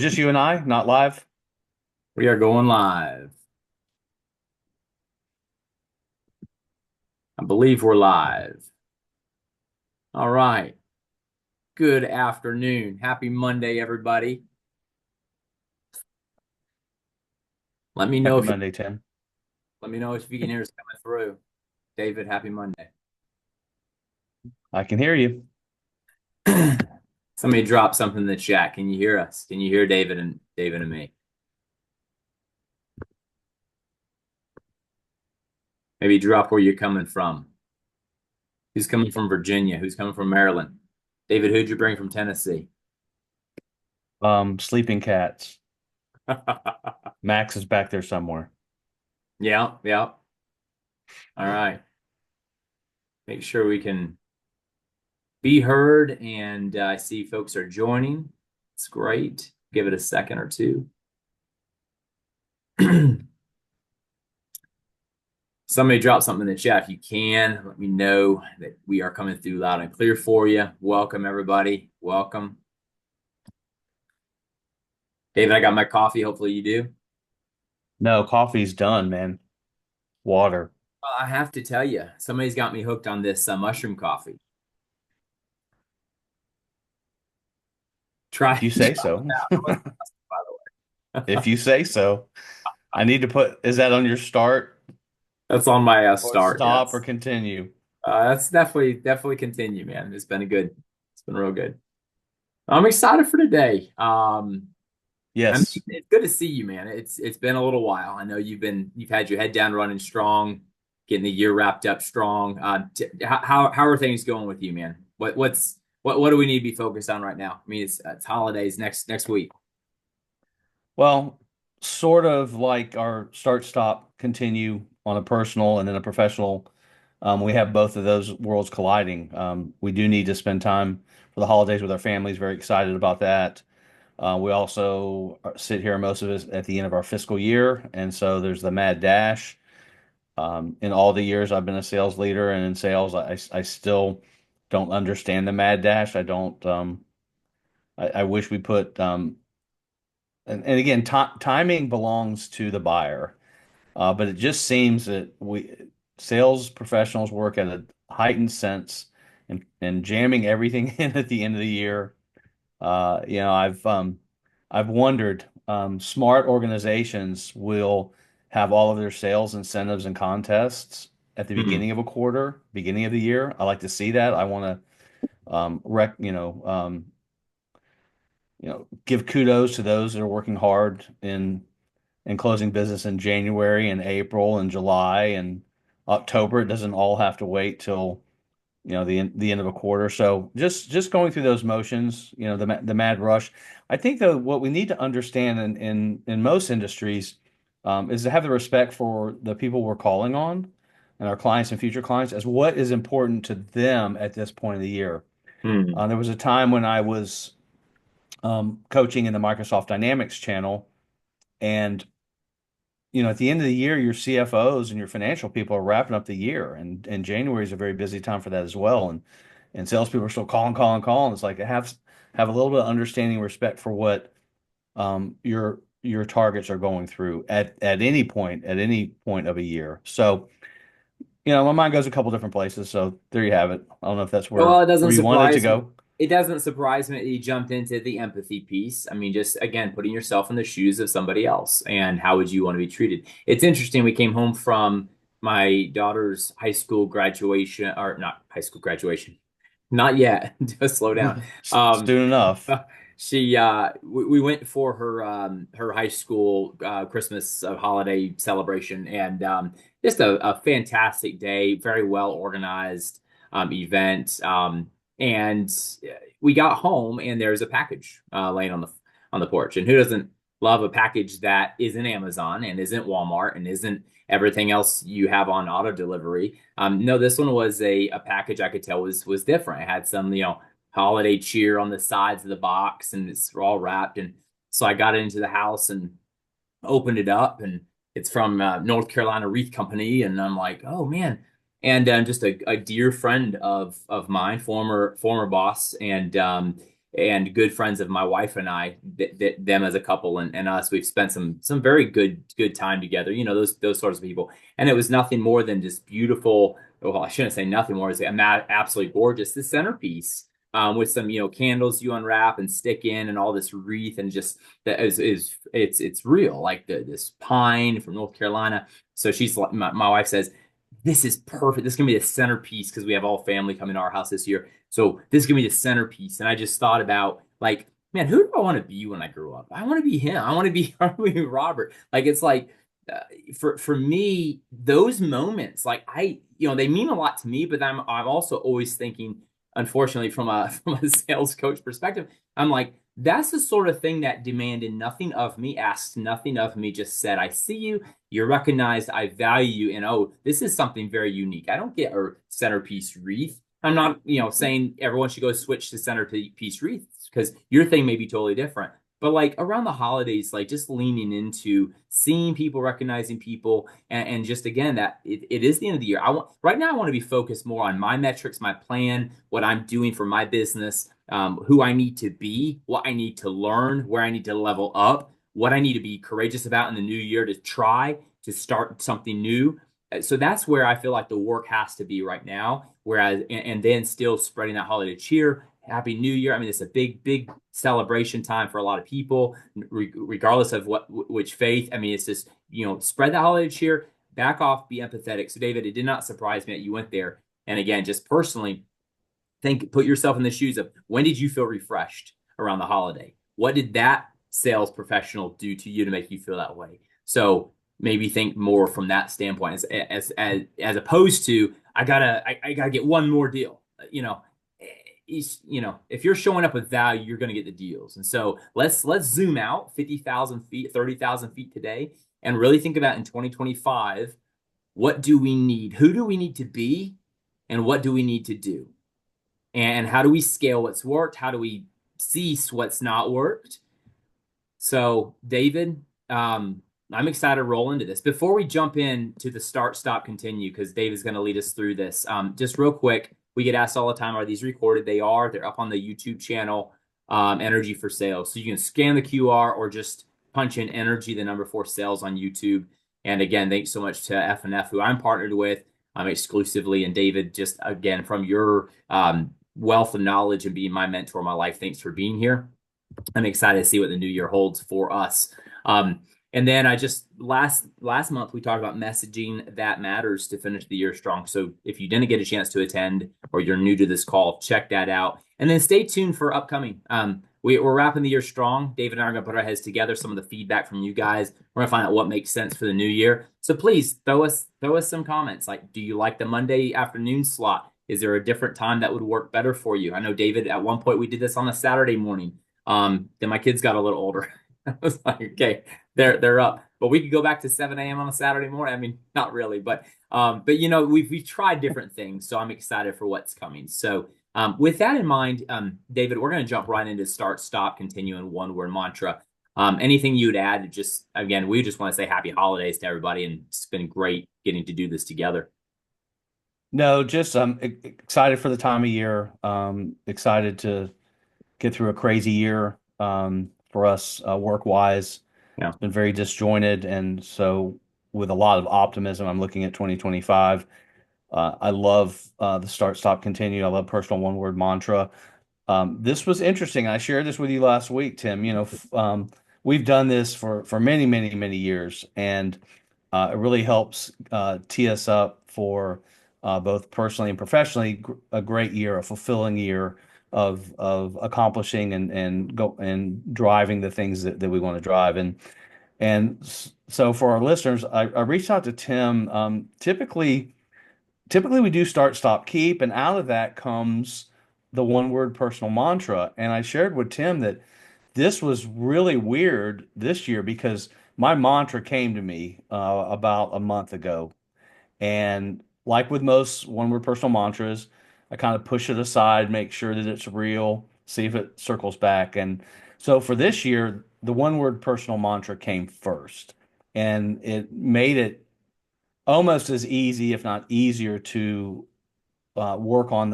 just you and I, not live? We are going live. I believe we're live. All right. Good afternoon. Happy Monday, everybody. Let me know Happy if you Monday, Tim. let me know if you can hear us coming through. David, happy Monday. I can hear you. Somebody drop something in the chat. Can you hear us? Can you hear David and me? Maybe drop where you're coming from. Who's coming from Virginia? Who's coming from Maryland? David, who'd you bring from Tennessee? Sleeping cats. Max is back there somewhere. Yeah, yeah. All right. Make sure we can be heard, and I see folks are joining. It's great. Give it a second or two. Somebody drop something in the chat if you can. Let me know that we are coming through loud and clear for you. Welcome, everybody. Welcome. David, I got my coffee. Hopefully you do. No, coffee's done, man. Water. Well, I have to tell you, somebody's got me hooked on this mushroom coffee. Try, If you try say it so. out. How much it costs, by the If way? you say so. I need to put, is that on your start That's on my or start. stop or Yes. continue? That's definitely continue, man. It's been real good. I'm excited for today. I mean, Yes. it's good to see you, man. It's been a little while. I know you've had your head down running strong, getting the year wrapped up strong. How are things going with you, man? What do we need to be focused on right now? I mean, it's holidays next week. Well, sort of like our start stop continue on a personal and then a professional. We have both of those worlds colliding. We do need to spend time for the holidays with our families. Very excited about that. We also sit here most of us at the end of our fiscal year, and so there's the mad dash. In all the years I've been a sales leader and in sales, I still don't understand the mad dash. I don't. I wish we put and again, timing belongs to the buyer. But it just seems that we sales professionals work at a heightened sense and jamming everything in at the end of the year. I've wondered, smart organizations will have all of their sales incentives and contests at the Hmm. beginning of a quarter, beginning of the year. I like to see that. I want to give kudos to those that are working hard in closing business in January and April and July and October. It doesn't all have to wait till the end of a quarter. So just going through those motions, the mad rush. I think though what we need to understand in most industries is to have the respect for the people we're calling on and our clients and future clients as what is important to them at this point of the year. Hmm. There was a time when I was coaching in the Microsoft Dynamics channel, and at the end of the year, your CFOs and your financial people are wrapping up the year, and January is a very busy time for that as well. And salespeople are still calling, calling, calling. It's like have a little bit of understanding, and respect for what your targets are going through at any point of a year. So, my mind goes a couple different places. So there you have it. I don't know if that's Well, where you wanted to go. it doesn't surprise me that you jumped into the empathy piece. I mean, just again, putting yourself in the shoes of somebody else and how would you want to be treated? It's interesting. We came home from my daughter's high school graduation, or not high school graduation, not yet. Just slow down. Um, Soon enough. we went for her high school Christmas holiday celebration, and just a fantastic day, very well organized event. And we got home, and there's a package laying on the porch. And who doesn't love a package that isn't Amazon and isn't Walmart and isn't everything else you have on auto delivery? No, this one was a package I could tell was different. It had some, holiday cheer on the sides of the box, and it's all wrapped. And so I got it into the house and opened it up, and it's from North Carolina Wreath Company, and I'm like, oh man. And just a dear friend of mine, former boss, and and good friends of my wife and I, them as a couple and us, we've spent some very good time together. You know, those sorts of people, and it was nothing more than just beautiful. Well, I shouldn't say nothing more. It's absolutely gorgeous. The centerpiece. With some, candles you unwrap and stick in, and all this wreath, and just that is it's real, like this pine from North Carolina. So she's like, my wife says, this is perfect. This is gonna be the centerpiece because we have all family coming to our house this year. So this is gonna be the centerpiece. And I just thought about, like, man, who do I want to be when I grow up? I want to be him. I want to be, I want to be Robert. Like it's like uh, for me, those moments, like they mean a lot to me. But I'm also always thinking, unfortunately, from a from a sales coach perspective, I'm like, that's the sort of thing that demanded nothing of me, asked nothing of me, just said, I see you, you're recognized, I value you, and oh, this is something very unique. I don't get a centerpiece wreath. I'm not, saying everyone should go switch to centerpiece wreaths because your thing may be totally different. But like around the holidays, like just leaning into seeing people, recognizing people, and just again that it is the end of the year. I want right now. I want to be focused more on my metrics, my plan, what I'm doing for my business, who I need to be, what I need to learn, where I need to level up, what I need to be courageous about in the new year to try to start something new. So that's where I feel like the work has to be right now. Whereas, and then still spreading that holiday cheer. Happy New Year. I mean, it's a big celebration time for a lot of people, regardless of which faith. I mean, it's just, spread the holiday cheer, back off, be empathetic. So, David, it did not surprise me that you went there. And again, just personally, put yourself in the shoes of when did you feel refreshed around the holiday? What did that sales professional do to you to make you feel that way? So maybe think more from that standpoint as opposed to I gotta get one more deal. If you're showing up with value, you're going to get the deals. And so let's zoom out 50,000 feet, 30,000 feet today, and really think about in 2025, what do we need? Who do we need to be? And what do we need to do? And how do we scale what's worked? How do we cease what's not worked? So, David, I'm excited to roll into this. Before we jump in to the start, stop, continue, because Dave is going to lead us through this. Just real quick, we get asked all the time, are these recorded? They are. They're up on the YouTube channel, Energy for Sales. So you can scan the QR or just punch in Energy, the number 4 sales on YouTube. And again, thanks so much to F&F, who I'm partnered with exclusively. And David, just again, from your wealth of knowledge and being my mentor in my life, thanks for being here. I'm excited to see what the new year holds for us. And then I just last month we talked about messaging that matters to finish the year strong. So if you didn't get a chance to attend or you're new to this call, check that out. And then stay tuned for upcoming. We're wrapping the year strong. David and I are going to put our heads together. Some of the feedback from you guys. We're going to find out what makes sense for the new year. So please throw us some comments. Like, do you like the Monday afternoon slot? Is there a different time that would work better for you? I know, David, at one point we did this on a Saturday morning. Then my kids got a little older. I was like, okay, they're up. But we could go back to 7 a.m. on a Saturday morning. I mean, not really, but we've tried different things, so I'm excited for what's coming. So with that in mind, David, we're going to jump right into start, stop, continue, and one word mantra. Anything you'd add? Just again, we just want to say happy holidays to everybody, and it's been great getting to do this together. No, just excited for the time of year. Excited to get through a crazy year for us work wise. Yeah. It's been very disjointed, and so with a lot of optimism, I'm looking at 2025. I love the start, stop, continue. I love personal one word mantra. This was interesting. I shared this with you last week, Tim. We've done this for many, many, many years, and it really helps tee us up for both personally and professionally a great year, a fulfilling year of accomplishing and driving the things that we want to drive. So for our listeners, I reached out to Tim. Typically we do start, stop, keep, and out of that comes the one word personal mantra. And I shared with Tim that this was really weird this year because my mantra came to me about a month ago. And like with most one word personal mantras, I kind of push it aside, make sure that it's real, see if it circles back. And so for this year, the one word personal mantra came first. And it made it almost as easy, if not easier, to work on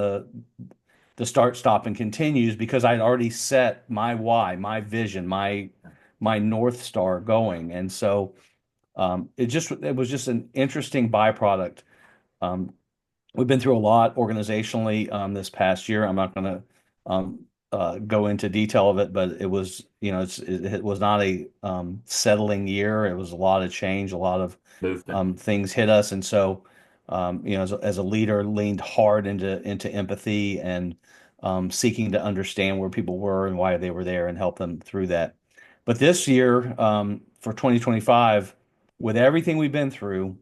the start, stop, and continues because I'd already set my why, my vision, my North Star going. And so it was just an interesting byproduct. Um, we've been through a lot organizationally this past year. I'm not going to um, go into detail of it, but it was, it was not a settling year. It was a lot of change, a lot of Movement. things hit us, and so as a leader, leaned hard into empathy and seeking to understand where people were and why they were there and help them through that. But this year, for 2025, with everything we've been through,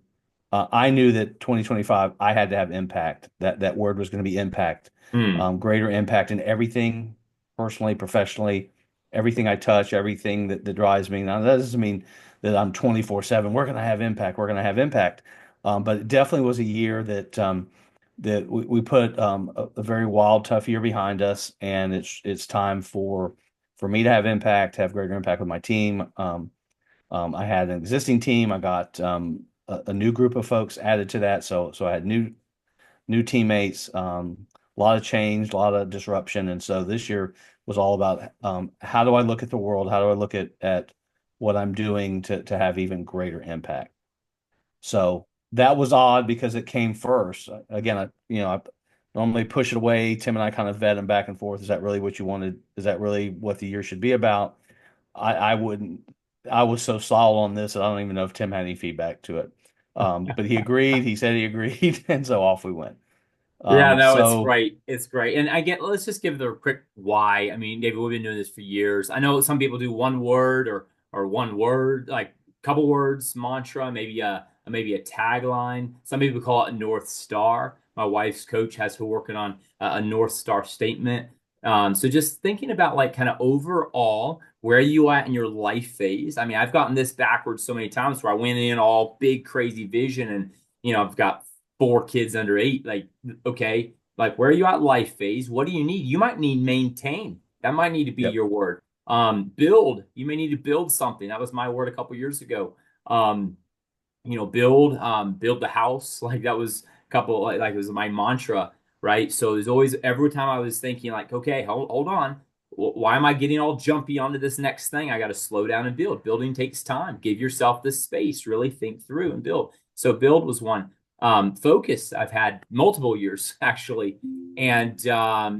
I knew that 2025, I had to have impact. That word was going to be impact, Mm. greater impact in everything, personally, professionally, everything I touch, everything that drives me. Now, that doesn't mean that I'm 24/7. We're going to have impact. We're going to have impact. But it definitely was a year that we put a very wild, tough year behind us, and it's time for me to have impact, have greater impact with my team. I had an existing team. I got a new group of folks added to that. So I had new teammates, a lot of change, a lot of disruption. And so this year was all about how do I look at the world? How do I look at what I'm doing to have even greater impact? So that was odd because it came first. Again, I normally push it away. Tim and I kind of vet them back and forth. Is that really what you wanted? Is that really what the year should be about? I wouldn't. I was so solid on this that I don't even know if Tim had any feedback to it. But he agreed. He said he agreed, and so off we went. Yeah, no, it's So great. It's great. And let's just give the quick why. I mean, David, we've been doing this for years. I know some people do one word or one word, like couple words, mantra, maybe a tagline. Some people call it a North Star. My wife's coach has her working on a North Star statement. So just thinking about like kind of overall where you at in your life phase. I mean, I've gotten this backwards so many times where I went in all big, crazy vision and I've got 4 kids under 8. Like, okay, like where are you at life phase? What do you need? You might need maintain. That might need to be yep, your word. Build. You may need to build something. That was my word a couple years ago. Um, build the house. Like that was a couple like it was my mantra, right? So there's always every time I was thinking like, okay, hold on. Why am I getting all jumpy onto this next thing? I got to slow down and build. Building takes time. Give yourself the space, really think through and build. So build was one. Focus, I've had multiple years actually. And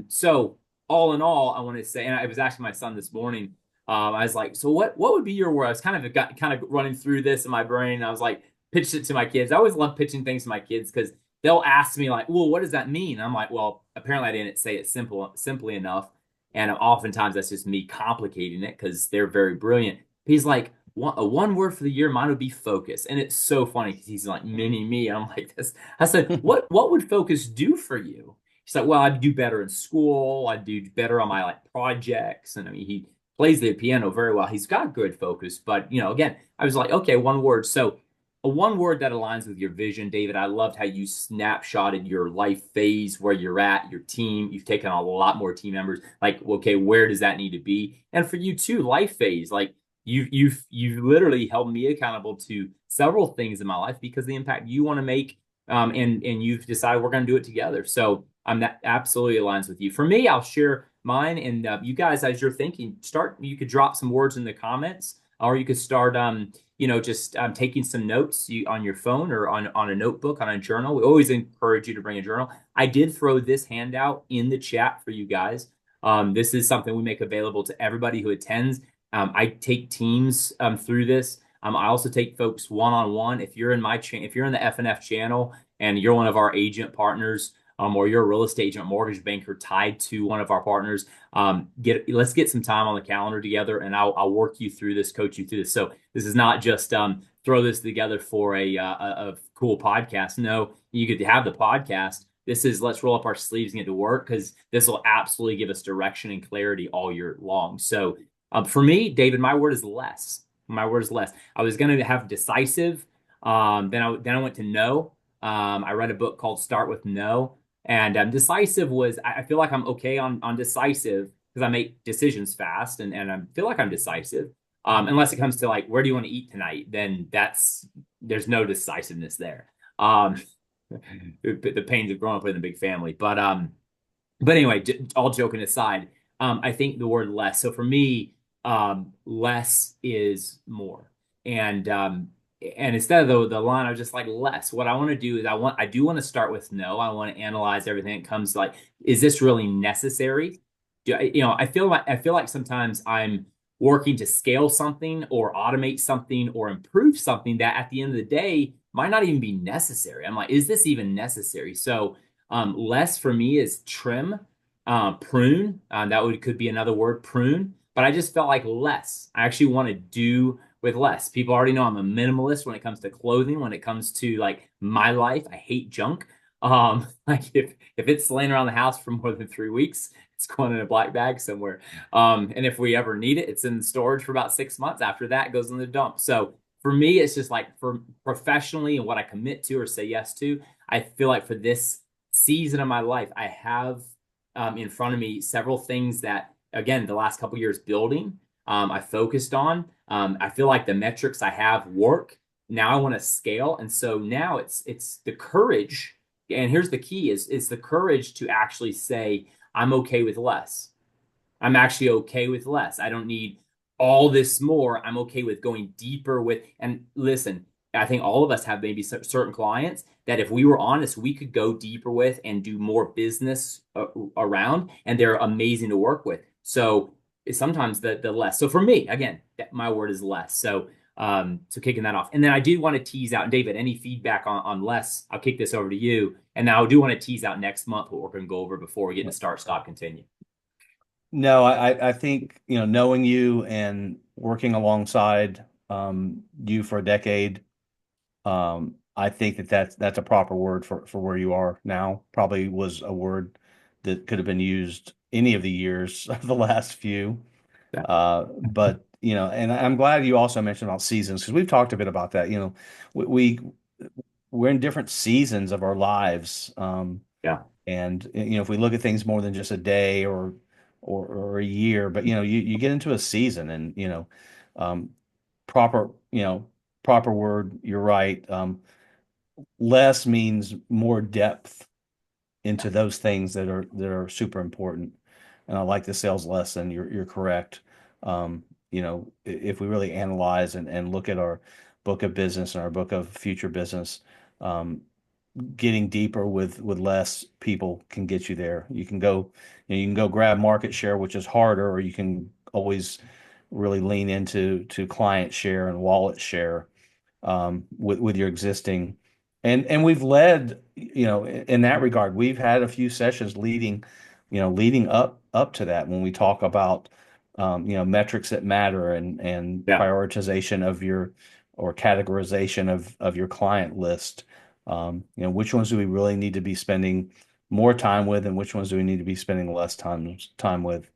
so all in all, I want to say, and I was asking my son this morning, I was like, so what would be your word? I was kind of running through this in my brain. And I was like, pitched it to my kids. I always love pitching things to my kids because they'll ask me like, well, what does that mean? And I'm like, well, apparently I didn't say it simply enough. And oftentimes that's just me complicating it because they're very brilliant. He's like, a one word for the year, mine would be focus. And it's so funny because he's like mini me. And I'm like this. I said, what would focus do for you? He's like, well, I'd do better in school. I'd do better on my like projects. And I mean, he plays the piano very well. He's got good focus. But again, I was like, okay, one word. So a one word that aligns with your vision, David. I loved how you snapshotted your life phase, where you're at, your team. You've taken on a lot more team members. Like, okay, where does that need to be? And for you too, life phase. Like you've literally held me accountable to several things in my life because of the impact you want to make. And you've decided we're going to do it together. So that absolutely aligns with you. For me, I'll share mine, and you guys, as you're thinking, you could drop some words in the comments, or you could start just taking some notes on your phone or on a notebook, on a journal. We always encourage you to bring a journal. I did throw this handout in the chat for you guys. This is something we make available to everybody who attends. I take teams through this. I also take folks one-on-one. If you're in if you're in the FNF channel and you're one of our agent partners, or you're a real estate agent, mortgage banker tied to one of our partners, let's get some time on the calendar together, and I'll work you through this, coach you through this. So this is not just throw this together for a cool podcast. No, you could have the podcast. This is let's roll up our sleeves and get to work because this will absolutely give us direction and clarity all year long. So for me, David, my word is less. My word is less. I was going to have decisive. Then I went to no. I read a book called Start with No. And decisive was, I feel like I'm okay on decisive because I make decisions fast and I feel like I'm decisive. Unless it comes to like, where do you want to eat tonight? Then there's no decisiveness there. The pains of growing up in a big family. But But anyway, all joking aside, I think the word less. So for me, less is more, and instead of the line, I was just like less. What I want to do is I do want to start with no. I want to analyze everything that comes like, is this really necessary? I feel like sometimes I'm working to scale something or automate something or improve something that at the end of the day might not even be necessary. I'm like, is this even necessary? So less for me is trim, prune. That would could be another word, prune. But I just felt like less. I actually want to do with less. People already know I'm a minimalist when it comes to clothing. When it comes to like my life, I hate junk. Like if it's laying around the house for more than 3 weeks, it's going in a black bag somewhere. And if we ever need it, it's in storage for about 6 months. After that, it goes in the dump. So for me, it's just like for professionally and what I commit to or say yes to. I feel like for this season of my life, I have in front of me several things that, again, the last couple years building, I focused on. I feel like the metrics I have work. Now I want to scale, and so now it's the courage. And here's the key: is the courage to actually say I'm okay with less. I'm actually okay with less. I don't need all this more. I'm okay with going deeper with, and listen, I think all of us have maybe certain clients that if we were honest, we could go deeper with and do more business around, and they're amazing to work with. So sometimes the less. So for me, again, my word is less. So so kicking that off. And then I do want to tease out, and David, any feedback on less, I'll kick this over to you. And now I do want to tease out next month what we're going to go over before we get into start, stop, continue. No, I think, knowing you and working alongside you for a decade, I think that's a proper word for where you are now. Probably was a word that could have been used any of the years of the last few. Yeah. But and I'm glad you also mentioned about seasons because we've talked a bit about that. We we're in different seasons of our lives. Yeah. And if we look at things more than just a day or a year, but you get into a season and um, proper proper word. You're right. Less means more depth into those things that are super important. And I like the sales lesson. You're correct. If we really analyze and look at our book of business and our book of future business, um, getting deeper with less people can get you there. You can go grab market share, which is harder, or you can always really lean into client share and wallet share with your existing. And we've led, in that regard. We've had a few sessions leading up to that when we talk about metrics that matter and Yeah. prioritization of your or categorization of your client list. Which ones do we really need to be spending more time with, and which ones do we need to be spending less time with?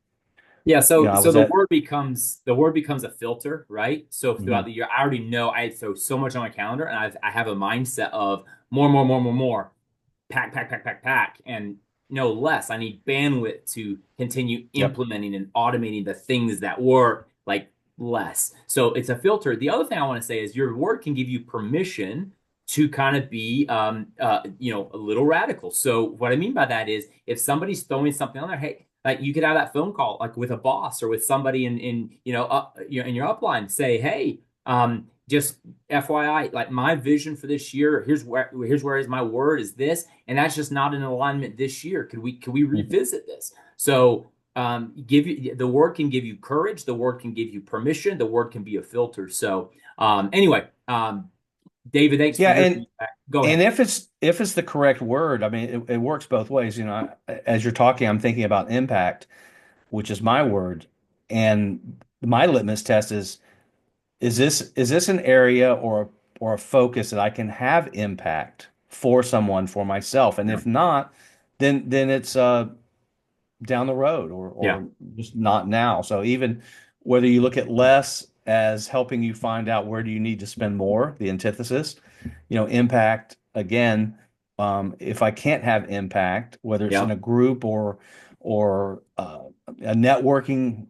Yeah, I so was at. the word becomes a filter, right? So throughout Mhm. the year, I already know I throw so much on my calendar, and I have a mindset of more, more, more, more, more, pack, pack, pack, pack, pack, and no less. I need bandwidth to continue Yep. implementing and automating the things that work, like less. So it's a filter. The other thing I want to say is your word can give you permission to kind of be a little radical. So what I mean by that is if somebody's throwing something on there, hey, like you could have that phone call like with a boss or with somebody in your upline, say, hey, just FYI, like my vision for this year, here's where is my word is this, and that's just not in alignment this year. Could we Mhm. revisit this? So give you the word can give you courage, the word can give you permission, the word can be a filter. So anyway, David, thanks for Yeah, your and feedback. Go and ahead. if it's the correct word, I mean, it works both ways. As you're talking, I'm thinking about impact, which is my word, and my litmus test is this an area or a focus that I can have impact for someone, for myself, and Yeah. if not, then it's down the road Yeah. or just not now. So even whether you look at less as helping you find out where do you need to spend more, the antithesis, impact again. If I can't have impact, whether it's in Yeah. a group or a networking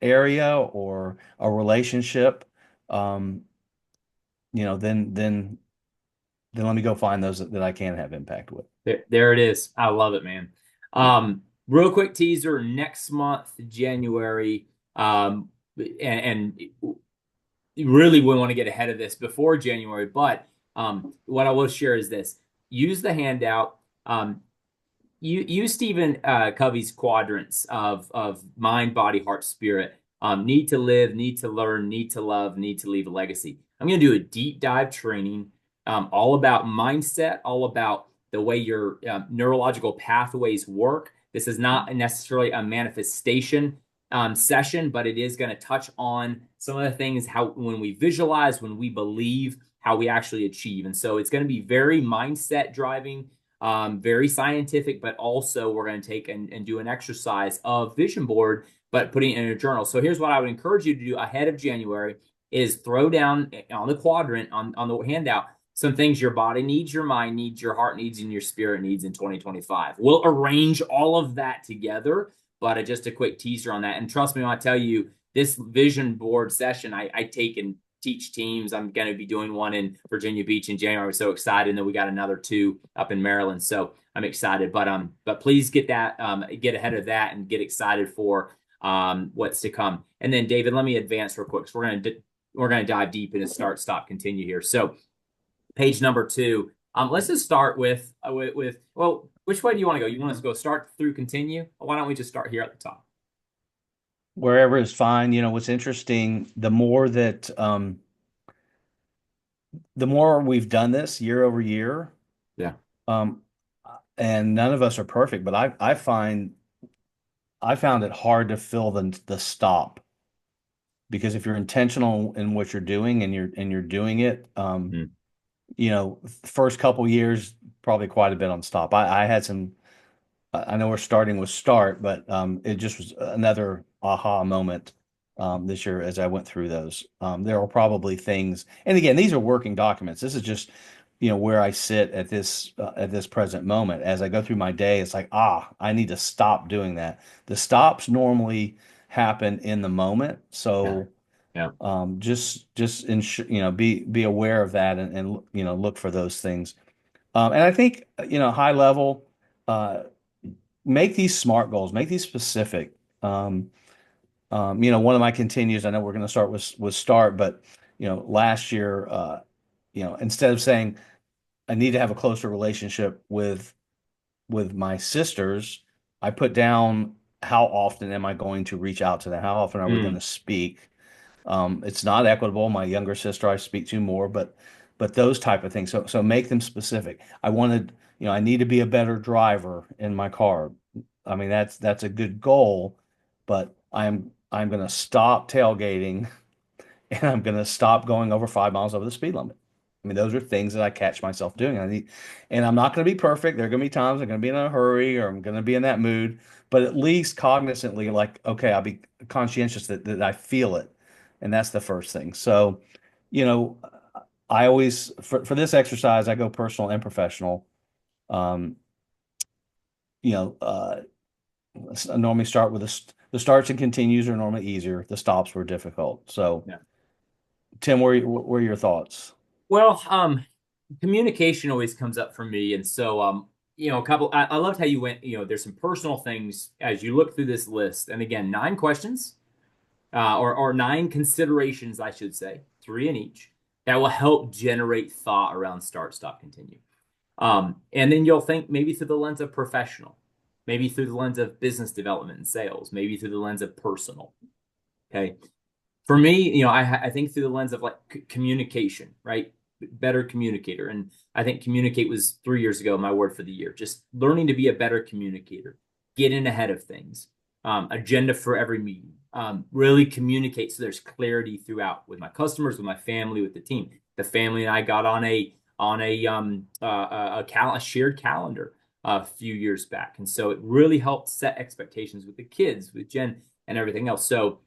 area or a relationship, um, then let me go find those that I can have impact with. There it is. I love it, man. real quick teaser next month, January. And really we want to get ahead of this before January. But what I will share is this: use the handout. You use Stephen Covey's quadrants of mind, body, heart, spirit. Need to live, need to learn, need to love, need to leave a legacy. I'm going to do a deep dive training, all about mindset, all about the way your neurological pathways work. This is not necessarily a manifestation session, but it is going to touch on some of the things how when we visualize, when we believe, how we actually achieve. And so it's going to be very mindset driving, very scientific, but also we're going to take and do an exercise of vision board, but putting it in a journal. So here's what I would encourage you to do ahead of January is throw down on the quadrant on the handout some things your body needs, your mind needs, your heart needs, and your spirit needs in 2025. We'll arrange all of that together, but just a quick teaser on that. And trust me when I tell you, this vision board session I take and teach teams. I'm going to be doing one in Virginia Beach in January. I'm so excited. And then we got another two up in Maryland. So I'm excited. But please get that, get ahead of that and get excited for what's to come. And then David, let me advance real quick. So we're going to dive deep into start, stop, continue here. So page number 2. Let's just start with well, which way do you want to go? You want us to go start through continue? Or why don't we just start here at the top? Wherever is fine. What's interesting, the more we've done this year over year, Yeah. um, and none of us are perfect, but I found it hard to fill the stop, because if you're intentional in what you're doing and you're doing it, Mm. first couple years probably quite a bit on stop. I had some. I know we're starting with start, but it just was another aha moment this year as I went through those. There are probably things, and again, these are working documents. This is just, where I sit at this present moment. As I go through my day, it's like, I need to stop doing that. The stops normally happen in the moment, Yeah. so Yeah. just ensure, be aware of that, and look for those things. And I think, high level. Make these SMART goals, make these specific. One of my continues, I know we're going to start with start, but last year, instead of saying I need to have a closer relationship with my sisters, I put down how often am I going to reach out to them? How often are we going Mm. to speak? It's not equitable. My younger sister I speak to more, but those type of things. So make them specific. I need to be a better driver in my car. I mean, that's a good goal, but I'm going to stop tailgating and I'm going to stop going over 5 miles over the speed limit. I mean, those are things that I catch myself doing. And I'm not going to be perfect. There are going to be times I'm going to be in a hurry or I'm going to be in that mood, but at least cognizantly, like, okay, I'll be conscientious that I feel it. And that's the first thing. So, you know, I always, for this exercise, I go personal and professional. Um, you know, uh, I normally start with the starts and continues are normally easier. The stops were difficult. So, Yeah. Tim, where are your thoughts? Well, communication always comes up for me. And so, a couple, I loved how you went, there's some personal things as you look through this list. And again, 9 questions, or 9 considerations, I should say, 3 in each, that will help generate thought around start, stop, continue. And then you'll think maybe through the lens of professional, maybe through the lens of business development and sales, maybe through the lens of personal. Okay. For me, I think through the lens of like communication, right? Better communicator. And I think communicate was 3 years ago my word for the year. Just learning to be a better communicator, get in ahead of things, agenda for every meeting, really communicate so there's clarity throughout with my customers, with my family, with the team. The family and I got on a shared calendar a few years back, and so it really helped set expectations with the kids, with Jen, and everything else. So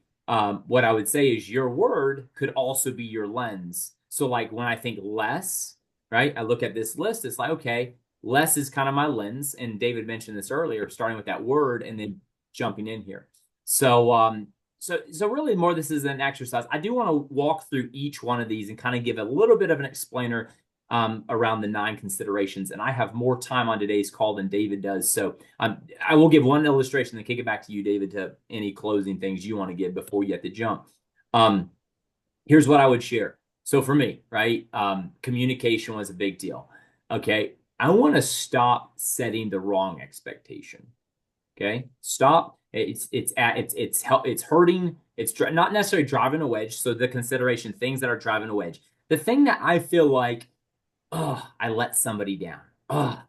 what I would say is your word could also be your lens. So like when I think less, right? I look at this list, it's like, okay, less is kind of my lens. And David mentioned this earlier, starting with that word and then jumping in here. So really more this is an exercise. I do want to walk through each one of these and kind of give a little bit of an explainer. around the 9 considerations. And I have more time on today's call than David does. So I will give one illustration and kick it back to you, David, to any closing things you want to give before you have to jump. Um, Here's what I would share. So for me, right, communication was a big deal. Okay, I want to stop setting the wrong expectation. Okay, stop. It's hurting. It's not necessarily driving a wedge. So the consideration, things that are driving a wedge. The thing that I feel like, oh, I let somebody down. Oh,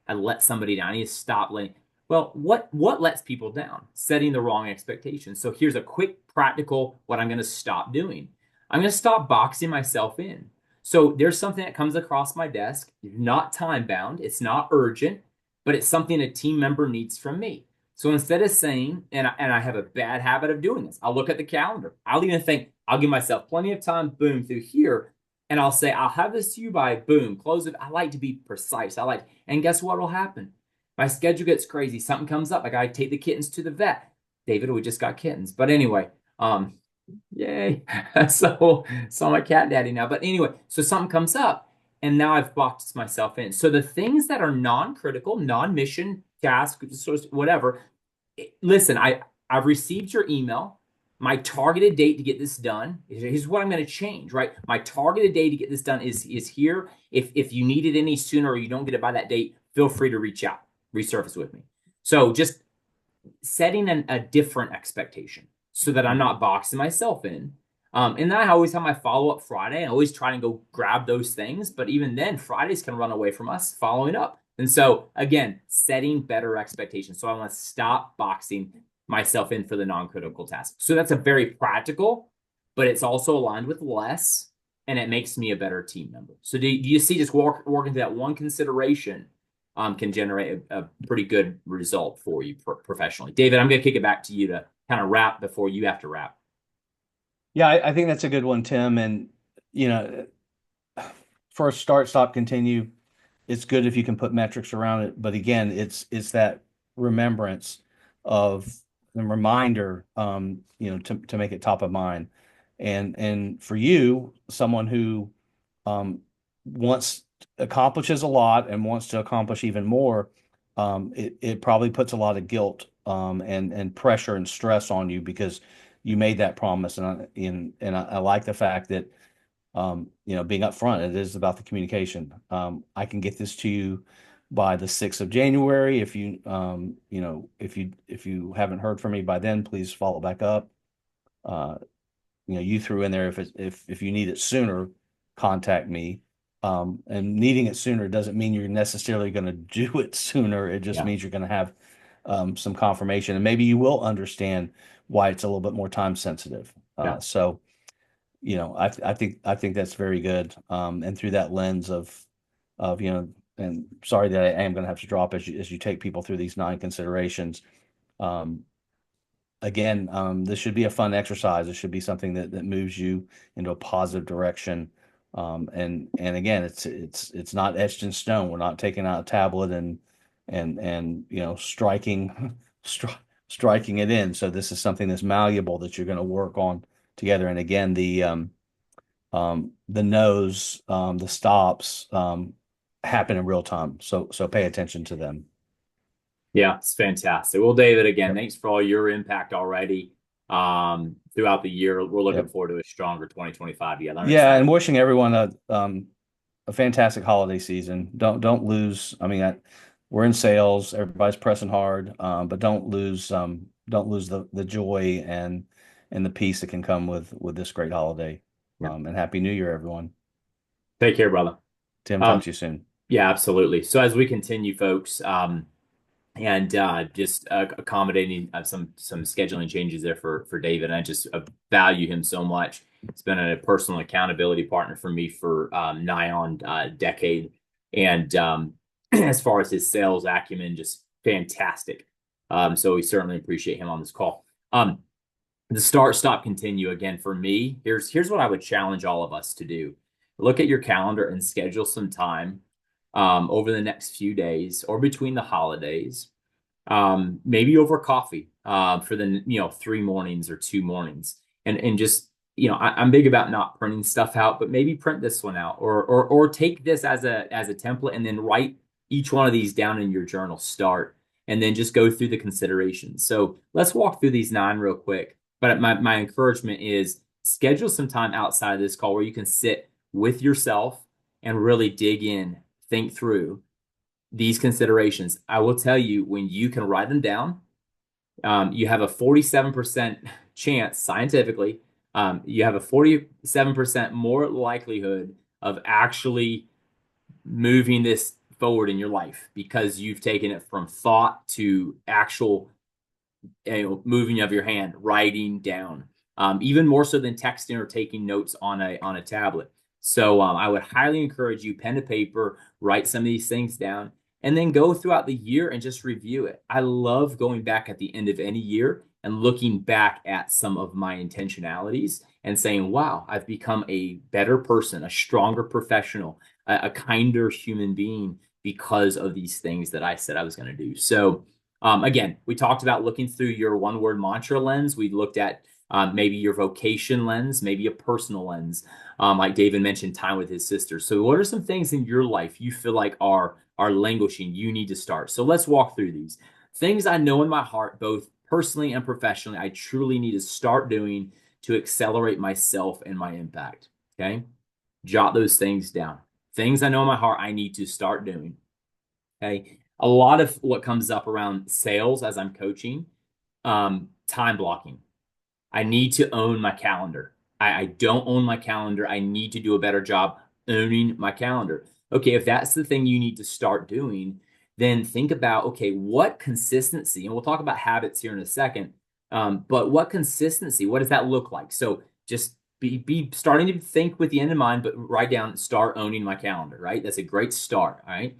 I let somebody down. I need to stop letting. Well, what lets people down? Setting the wrong expectations. So here's a quick practical what I'm going to stop doing. I'm going to stop boxing myself in. So there's something that comes across my desk, not time bound, it's not urgent, but it's something a team member needs from me. So instead of saying, and I have a bad habit of doing this, I'll look at the calendar. I'll even think, I'll give myself plenty of time, boom, through here. And I'll say, I'll have this to you by boom, close it. I like to be precise. And guess what will happen? My schedule gets crazy. Something comes up. I got to take the kittens to the vet. David, we just got kittens. But anyway, yay. So I'm a cat daddy now. But anyway, so something comes up and now I've boxed myself in. So the things that are non-critical, non-mission, task, whatever, listen, I've received your email. My targeted date to get this done. Here's what I'm going to change, right? My targeted date to get this done is here. If you need it any sooner or you don't get it by that date, feel free to reach out, resurface with me. So just setting a different expectation so that I'm not boxing myself in. And then I always have my follow up Friday. I always try and go grab those things. But even then, Fridays can run away from us following up. And so, again, setting better expectations. So I want to stop boxing myself in for the non critical task. So that's a very practical, but it's also aligned with less and it makes me a better team member. So do you see just working to that one consideration can generate a pretty good result for you professionally. David, I'm going to kick it back to you to kind of wrap before you have to wrap. Yeah, I think that's a good one, Tim. And you know, for a start, stop, continue, it's good if you can put metrics around it. But again, it's that remembrance of the reminder, to make it top of mind. And for you, someone who wants accomplishes a lot and wants to accomplish even more, it probably puts a lot of guilt and pressure and stress on you because you made that promise. And I like the fact that being upfront, it is about the communication. I can get this to you by the 6th of January. If you haven't heard from me by then, please follow back up. Uh, you threw in there if you need it sooner, contact me. And needing it sooner doesn't mean you're necessarily going to do it sooner. It just Yeah. means you're going to have some confirmation, and maybe you will understand why it's a little bit more time sensitive. Yeah. So I think that's very good. And through that lens of and sorry that I am going to have to drop as you take people through these 9 considerations. Um, again, this should be a fun exercise. It should be something that moves you into a positive direction. And again, it's not etched in stone. We're not taking out a tablet and striking striking it in. So this is something that's malleable that you're going to work on together. And again, the no's, the stops, happen in real time. So pay attention to them. Yeah, it's fantastic. Well, David, again, Yep. thanks for all your impact already throughout the year. We're looking Yep. forward to a stronger 2025 together. I'm Yeah, excited. and wishing everyone a fantastic holiday season. Don't lose. I mean, we're in sales. Everybody's pressing hard, but don't lose the joy and the peace that can come with this great holiday. Yeah. And Happy New Year, everyone. Take care, brother. Tim, talk Um, to you soon. yeah, absolutely. So as we continue, folks, and just accommodating some scheduling changes there for David. I just value him so much. It's been a personal accountability partner for me for nigh on decade, and as far as his sales acumen, just fantastic. So we certainly appreciate him on this call. The start, stop, continue again for me. Here's what I would challenge all of us to do. Look at your calendar and schedule some time over the next few days or between the holidays, maybe over coffee for the 3 mornings or 2 mornings, and just I'm big about not printing stuff out, but maybe print this one out, or take this as a template and then write each one of these down in your journal. Start and then just go through the considerations. So let's walk through these nine real quick. But my encouragement is schedule some time outside of this call where you can sit with yourself and really dig in, think through these considerations. I will tell you, when you can write them down, you have a 47% chance scientifically, you have a 47% more likelihood of actually moving this forward in your life because you've taken it from thought to actual, moving of your hand, writing down, even more so than texting or taking notes on a tablet. So I would highly encourage you, pen to paper, write some of these things down, and then go throughout the year and just review it. I love going back at the end of any year and looking back at some of my intentionalities and saying, wow, I've become a better person, a stronger professional, a kinder human being because of these things that I said I was going to do. So again, we talked about looking through your one word mantra lens. We looked at maybe your vocation lens, maybe a personal lens, like David mentioned, time with his sister. So, what are some things in your life you feel like are languishing? You need to start. So, let's walk through these things I know in my heart, both personally and professionally. I truly need to start doing to accelerate myself and my impact. Okay, jot those things down. Things I know in my heart I need to start doing. Okay. A lot of what comes up around sales as I'm coaching, time blocking. I need to own my calendar. I don't own my calendar. I need to do a better job owning my calendar. Okay, if that's the thing you need to start doing, then think about, okay, what consistency, and we'll talk about habits here in a second, but what consistency, what does that look like? So just be starting to think with the end in mind, but write down, start owning my calendar, right? That's a great start, all right?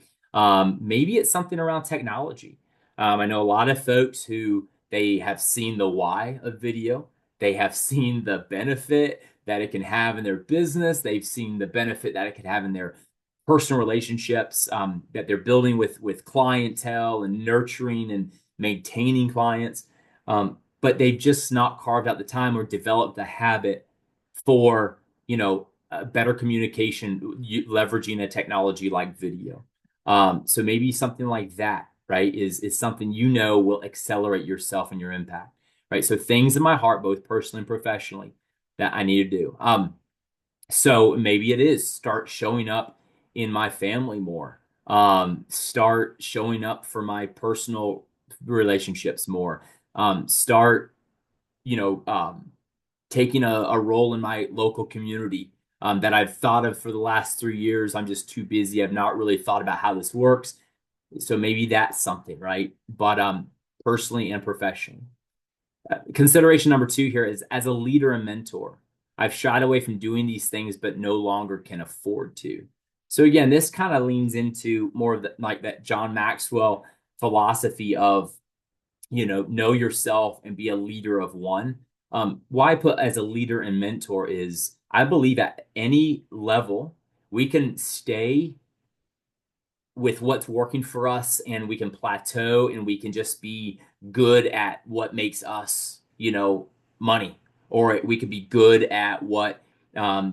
Maybe it's something around technology. I know a lot of folks who they have seen the why of video. They have seen the benefit that it can have in their business. They've seen the benefit that it can have in their personal relationships, that they're building with clientele and nurturing and maintaining clients. But they've just not carved out the time or developed the habit for, better communication, leveraging a technology like video. So maybe something like that, right, is something will accelerate yourself and your impact, right? So things in my heart, both personally and professionally, that I need to do. So maybe it is start showing up in my family more. Start showing up for my personal relationships more. Start, you know, um, taking a role in my local community, that I've thought of for the last 3 years. I'm just too busy. I've not really thought about how this works. So maybe that's something, right? But personally and professionally. Consideration number two here is as a leader and mentor, I've shied away from doing these things, but no longer can afford to. So again, this kind of leans into more of the, like that John Maxwell philosophy of, know yourself and be a leader of one. Why I put as a leader and mentor is I believe at any level we can stay with what's working for us and we can plateau and we can just be good at what makes us, money, or we could be good at what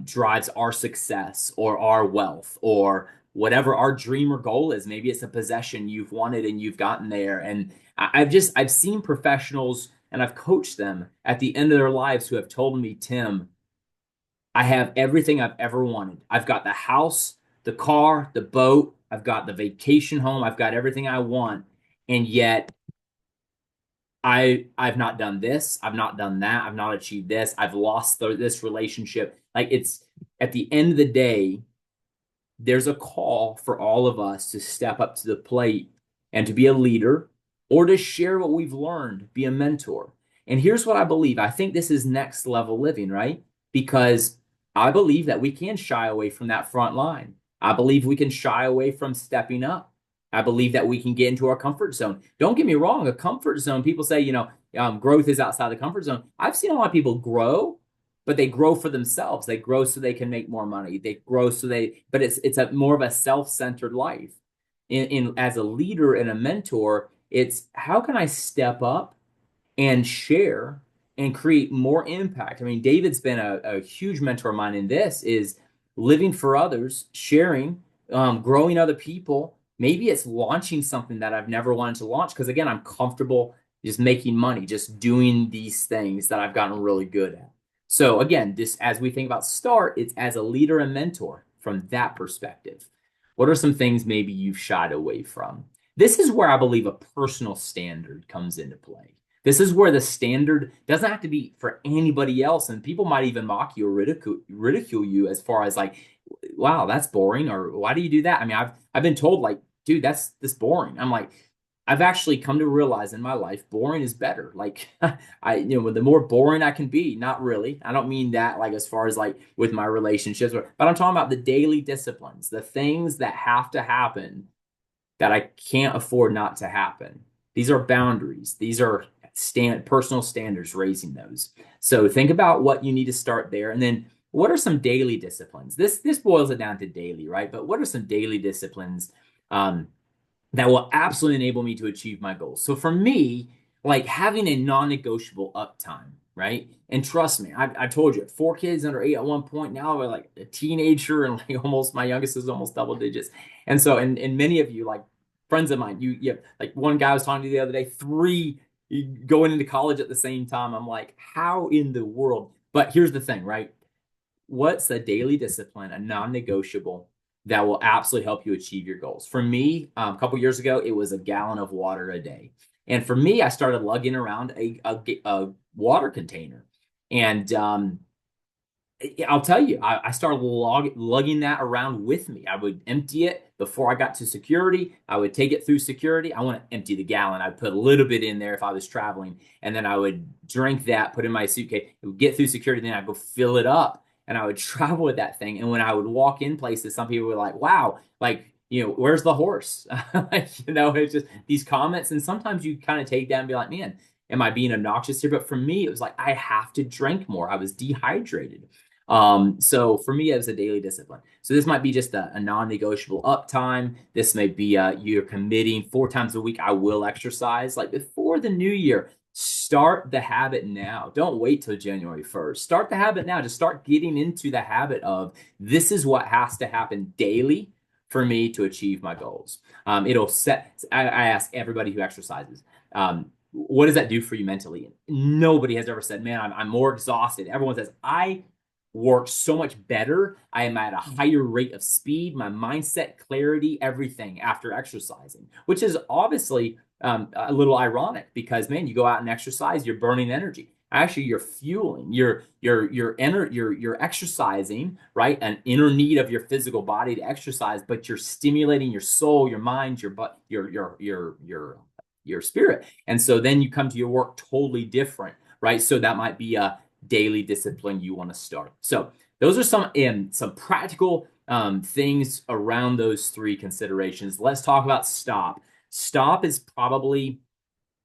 drives our success or our wealth or whatever our dream or goal is. Maybe it's a possession you've wanted and you've gotten there. And I've seen professionals and I've coached them at the end of their lives who have told me, Tim, I have everything I've ever wanted. I've got the house, the car, the boat. I've got the vacation home. I've got everything I want. And yet I've not done this. I've not done that. I've not achieved this. I've lost this relationship. Like it's at the end of the day, there's a call for all of us to step up to the plate and to be a leader or to share what we've learned, be a mentor. And here's what I believe. I think this is next level living, right? Because I believe that we can shy away from that front line. I believe we can shy away from stepping up. I believe that we can get into our comfort zone. Don't get me wrong, a comfort zone, people say, growth is outside the comfort zone. I've seen a lot of people grow, but they grow for themselves. They grow so they can make more money. They grow but it's a more of a self-centered life. In as a leader and a mentor, it's how can I step up and share and create more impact. I mean, David's been a huge mentor of mine in this is living for others, sharing, growing other people. Maybe it's launching something that I've never wanted to launch because again, I'm comfortable just making money, just doing these things that I've gotten really good at. So again, this as we think about start, it's as a leader and mentor from that perspective. What are some things maybe you've shied away from? This is where I believe a personal standard comes into play. This is where the standard doesn't have to be for anybody else. And people might even mock you or ridicule you as far as like, wow, that's boring. Or why do you do that? I mean, I've been told like, dude, that's this boring. I'm like, I've actually come to realize in my life, boring is better. Like the more boring I can be, not really. I don't mean that like as far as like with my relationships, but I'm talking about the daily disciplines, the things that have to happen that I can't afford not to happen. These are boundaries. These are personal standards, raising those. So think about what you need to start there. And then what are some daily disciplines? This boils it down to daily, right? But what are some daily disciplines um, that will absolutely enable me to achieve my goals? So for me, like having a non-negotiable uptime, right? And trust me, I told you, 4 kids under 8 at one point. Now we're like a teenager, and like almost my youngest is almost double digits. And so, and many of you, like friends of mine, you have like one guy I was talking to the other day, three going into college at the same time. I'm like, how in the world? But here's the thing, right? What's a daily discipline, a non-negotiable that will absolutely help you achieve your goals? For me, a couple years ago, it was a gallon of water a day. And for me, I started lugging around a water container. And I'll tell you, I started lugging that around with me. I would empty it before I got to security. I would take it through security. I want to empty the gallon. I'd put a little bit in there if I was traveling, and then I would drink that, put in my suitcase, it would get through security, then I'd go fill it up, and I would travel with that thing. And when I would walk in places, some people were like, "Wow, like where's the horse?" Like, it's just these comments, and sometimes you kind of take down and be like, "Man, am I being obnoxious here?" But for me, it was like I have to drink more. I was dehydrated. So for me, it's a daily discipline. So this might be just a non-negotiable uptime. This may be you're committing 4 times a week. I will exercise like before the new year. Start the habit now. Don't wait till January 1st. Start the habit now. Just start getting into the habit of this is what has to happen daily for me to achieve my goals. It'll set. I ask everybody who exercises. What does that do for you mentally? Nobody has ever said, "Man, I'm more exhausted." Everyone says, "I work so much better. I am at a higher rate of speed, my mindset, clarity, everything after exercising," which is obviously a little ironic because man, you go out and exercise, you're burning energy. Actually, you're fueling. You're exercising, right? An inner need of your physical body to exercise, but you're stimulating your soul, your mind, your spirit. And so then you come to your work totally different, right? So that might be a daily discipline you want to start. So those are some practical things around those three considerations. Let's talk about stop. Stop is probably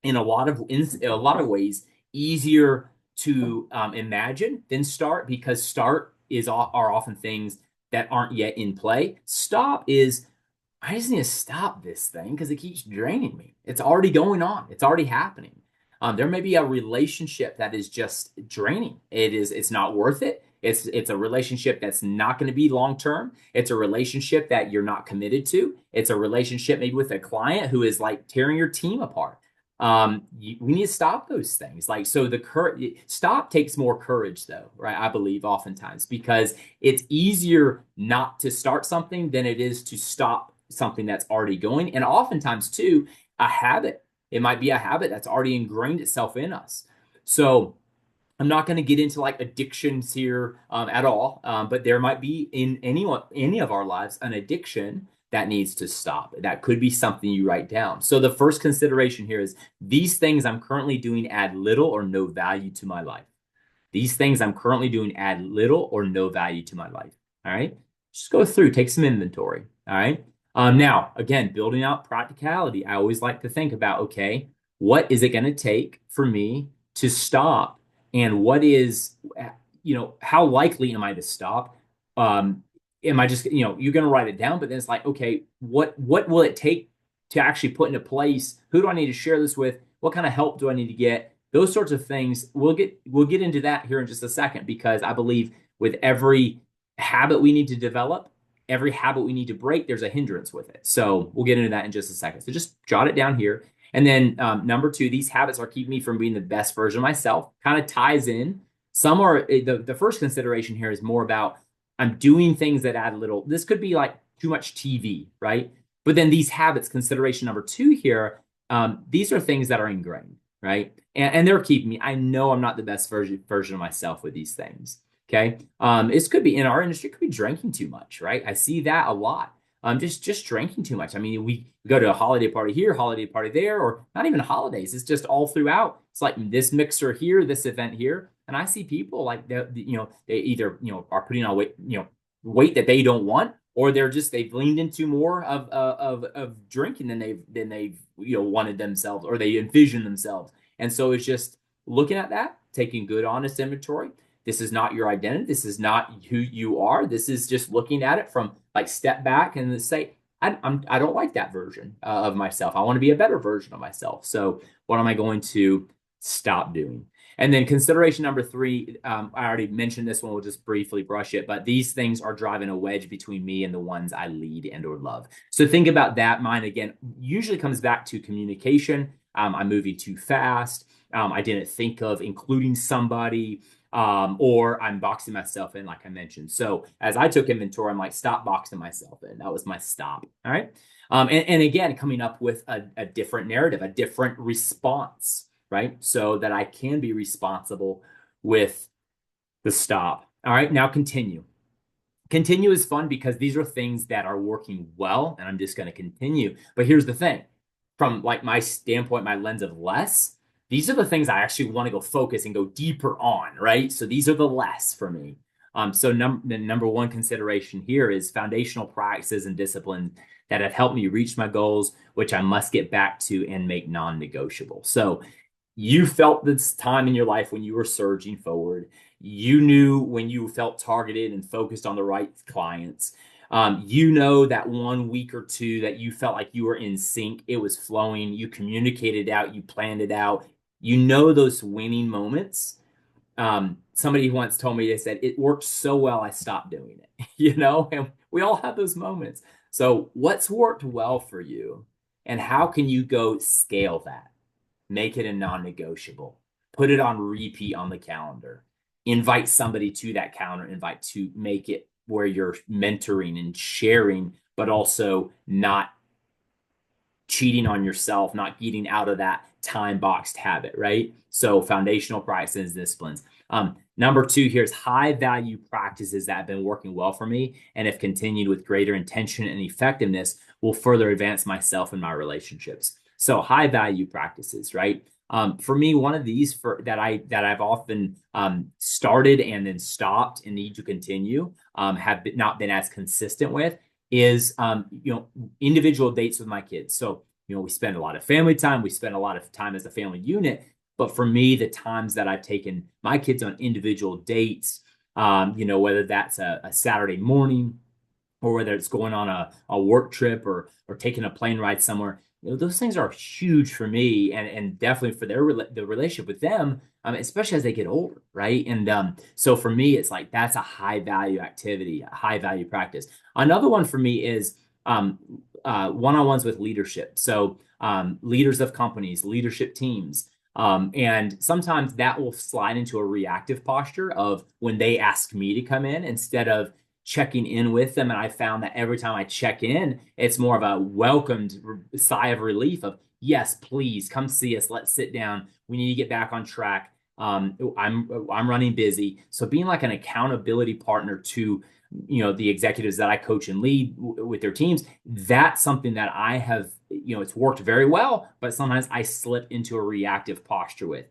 in a lot of ways easier to imagine than start because start are often things that aren't yet in play. Stop is I just need to stop this thing because it keeps draining me. It's already going on. It's already happening. There may be a relationship that is just draining. It's not worth it. It's a relationship that's not going to be long term. It's a relationship that you're not committed to. It's a relationship maybe with a client who is like tearing your team apart. We need to stop those things. Like so, the stop takes more courage, though, right? I believe oftentimes because it's easier not to start something than it is to stop something that's already going, and oftentimes too, a habit it might be a habit that's already ingrained itself in us. So I'm not going to get into like addictions here at all, but there might be in any of our lives an addiction that needs to stop. That could be something you write down. So the first consideration here is these things I'm currently doing add little or no value to my life. These things I'm currently doing add little or no value to my life. All right. Just go through, take some inventory. All right. Now, again, building out practicality, I always like to think about, okay, what is it going to take for me to stop? And what is, how likely am I to stop? Am I just, you're going to write it down, but then it's like, okay, what will it take to actually put into place? Who do I need to share this with? What kind of help do I need to get? Those sorts of things, we'll get into that here in just a second, because I believe with every habit we need to develop, every habit we need to break, there's a hindrance with it. So we'll get into that in just a second. So just jot it down here. And then number two, these habits are keeping me from being the best version of myself. Kind of ties in. Some are the first consideration here is more about I'm doing things that add little. This could be like too much TV, right? But then these habits, consideration number two here, these are things that are ingrained, right? And they're keeping me. I know I'm not the best version of myself with these things. Okay. This could be in our industry, it could be drinking too much, right? I see that a lot. Just drinking too much. I mean, we go to a holiday party here, holiday party there, or not even holidays. It's just all throughout. It's like this mixer here, this event here, and I see people like they either are putting on weight weight that they don't want, or they've leaned into more of drinking than they've wanted themselves, or they envision themselves. And so it's just looking at that, taking good, honest inventory. This is not your identity. This is not who you are. This is just looking at it from like step back and say, I don't like that version of myself. I want to be a better version of myself. So what am I going to stop doing? And then consideration number three, I already mentioned this one. We'll just briefly brush it, but these things are driving a wedge between me and the ones I lead and or love. So think about that. Mine again usually comes back to communication. I'm moving too fast. I didn't think of including somebody, or I'm boxing myself in, like I mentioned. So as I took inventory, I'm like, stop boxing myself in. That was my stop. All right. And again, coming up with a different narrative, a different response, right? So that I can be responsible with the stop. All right. Now continue. Continue is fun because these are things that are working well, and I'm just going to continue. But here's the thing, from like my standpoint, my lens of less, these are the things I actually want to go focus and go deeper on, right? So these are the less for me. So the number one consideration here is foundational practices and disciplines that have helped me reach my goals, which I must get back to and make non-negotiable. So you felt this time in your life when you were surging forward. You knew when you felt targeted and focused on the right clients. That 1 week or two that you felt like you were in sync, it was flowing, you communicated out, you planned it out. Those winning moments. Somebody once told me, they said, it worked so well, I stopped doing it, and we all have those moments. So, what's worked well for you, and how can you go scale that? Make it a non-negotiable, put it on repeat on the calendar, invite somebody to that calendar, invite to make it where you're mentoring and sharing, but also not cheating on yourself, not getting out of that time boxed habit, right? So foundational practices, disciplines. Number two here is high value practices that have been working well for me, and if continued with greater intention and effectiveness, will further advance myself and my relationships. So high value practices, right? For me, one of these that I've often started and then stopped and need to continue, not been as consistent with, is individual dates with my kids. So we spend a lot of family time, we spend a lot of time as a family unit, but for me, the times that I've taken my kids on individual dates, whether that's a Saturday morning, or whether it's going on a work trip, or taking a plane ride somewhere, those things are huge for me, and definitely for the relationship with them, especially as they get older, right? And so for me, it's like that's a high value activity, a high value practice. Another one for me is one-on-ones with leadership. So leaders of companies, leadership teams. And sometimes that will slide into a reactive posture of when they ask me to come in instead of checking in with them. And I found that every time I check in, it's more of a welcomed sigh of relief of, yes, please come see us. Let's sit down. We need to get back on track. I'm running busy. So being like an accountability partner to the executives that I coach and lead with their teams, that's something that I have, it's worked very well, but sometimes I slip into a reactive posture with.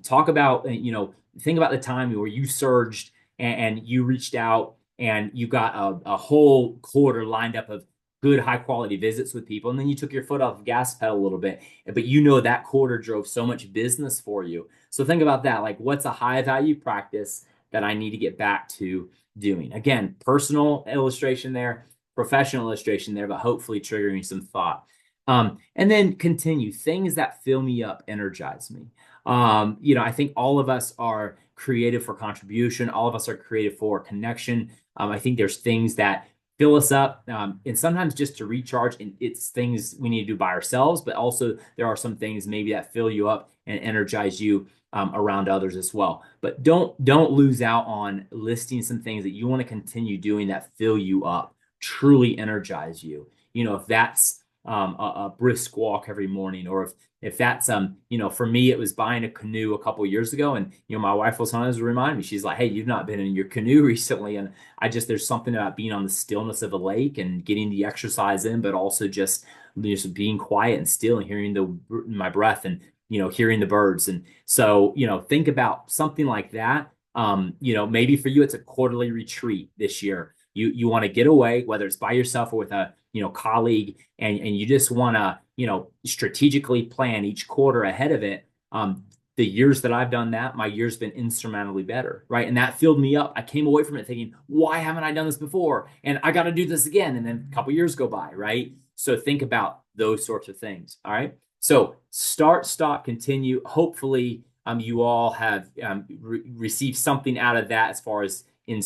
Talk about, think about the time where you surged and you reached out and you got a whole quarter lined up of good high quality visits with people, and then you took your foot off the gas pedal a little bit, but that quarter drove so much business for you. So think about that, like what's a high value practice that I need to get back to doing? Again, personal illustration there, professional illustration there, but hopefully triggering some thought. And then continue things that fill me up, energize me. I think all of us are creative for contribution. All of us are creative for connection. I think there's things that fill us up, and sometimes just to recharge, and it's things we need to do by ourselves, but also there are some things maybe that fill you up and energize you around others as well. But don't lose out on listing some things that you want to continue doing that fill you up, truly energize you. If that's a brisk walk every morning, or if that's for me it was buying a canoe a couple years ago, and my wife will sometimes remind me, she's like, hey, you've not been in your canoe recently, and there's something about being on the stillness of a lake and getting the exercise in, but also just being quiet and still and hearing my breath, and hearing the birds. And so think about something like that. Maybe for you it's a quarterly retreat this year. You want to get away, whether it's by yourself or with a colleague, and you just want to strategically plan each quarter ahead of it. The years that I've done that, my year's been insurmountably better, right? And that filled me up. I came away from it thinking, why haven't I done this before? And I got to do this again. And then a couple years go by, right? So think about those sorts of things. All right. So start, stop, continue. Hopefully, you all have received something out of that as far as in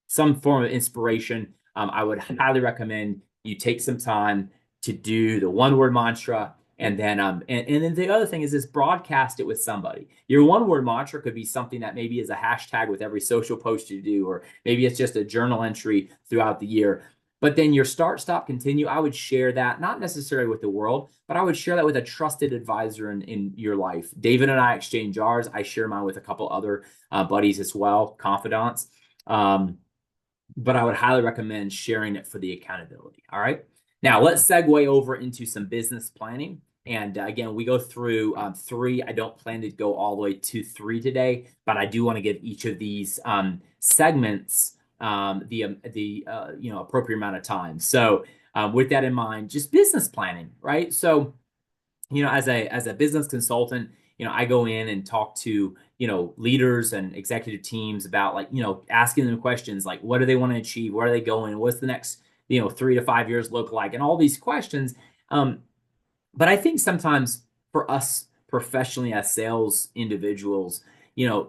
some form of inspiration. I would highly recommend you take some time to do the one word mantra. And then and then the other thing is this: broadcast it with somebody. Your one word mantra could be something that maybe is a hashtag with every social post you do, or maybe it's just a journal entry throughout the year. But then your start, stop, continue, I would share that, not necessarily with the world, but I would share that with a trusted advisor in your life. David and I exchange ours. I share mine with a couple other buddies as well, confidants. But I would highly recommend sharing it for the accountability. All right. Now let's segue over into some business planning. And again, we go through three. I don't plan to go all the way to three today, but I do want to give each of these segments the appropriate amount of time. So with that in mind, just business planning, right? So as a business consultant, I go in and talk to, leaders and executive teams about, like, asking them questions like, what do they want to achieve? Where are they going? What's the next, 3 to 5 years look like? And all these questions. But I think sometimes for us professionally as sales individuals,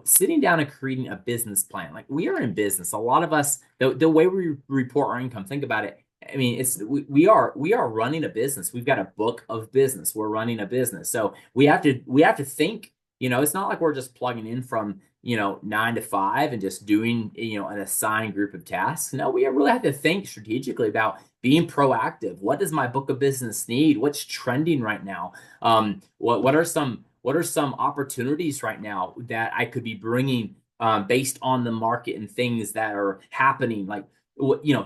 sitting down and creating a business plan, like, we are in business. A lot of us, the way we report our income, think about it. I mean, we are running a business. We've got a book of business. We're running a business. So we have to think, it's not like we're just plugging in from, 9 to 5 and just doing, an assigned group of tasks. No, we really have to think strategically about being proactive. What does my book of business need? What's trending right now? What are some opportunities right now that I could be bringing based on the market and things that are happening? Like,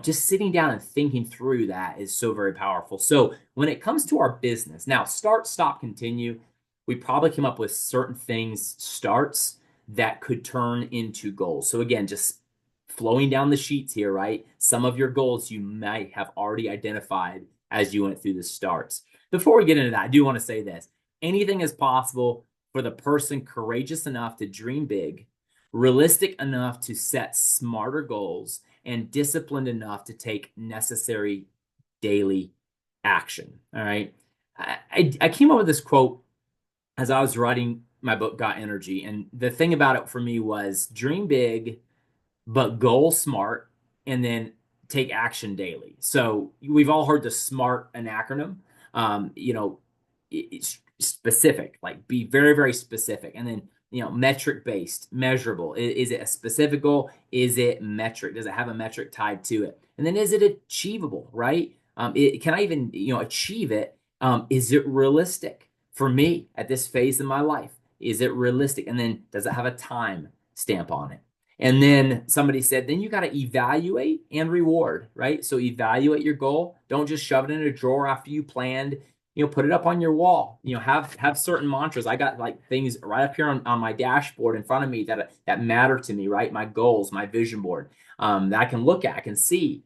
just sitting down and thinking through that is so very powerful. So when it comes to our business, now start, stop, continue, we probably came up with certain things, starts that could turn into goals. So again, just flowing down the sheets here, right? Some of your goals you might have already identified as you went through the starts. Before we get into that, I do want to say this: anything is possible for the person courageous enough to dream big, realistic enough to set smarter goals, and disciplined enough to take necessary daily action. All right. I came up with this quote as I was writing my book, Got Energy. And the thing about it for me was dream big, but goal smart, and then take action daily. So we've all heard the SMART, an acronym. It's specific, like, be very, very specific. And then, metric based, measurable. Is it a specific goal? Is it metric? Does it have a metric tied to it? And then, is it achievable, right? Can I even, achieve it? Is it realistic for me at this phase in my life? Is it realistic? And then, does it have a time stamp on it? And then somebody said, then you got to evaluate and reward, right? So evaluate your goal. Don't just shove it in a drawer after you planned. Put it up on your wall. Have certain mantras. I got, like, things right up here on my dashboard in front of me that matter to me, right? My goals, my vision board, that I can look at, I can see.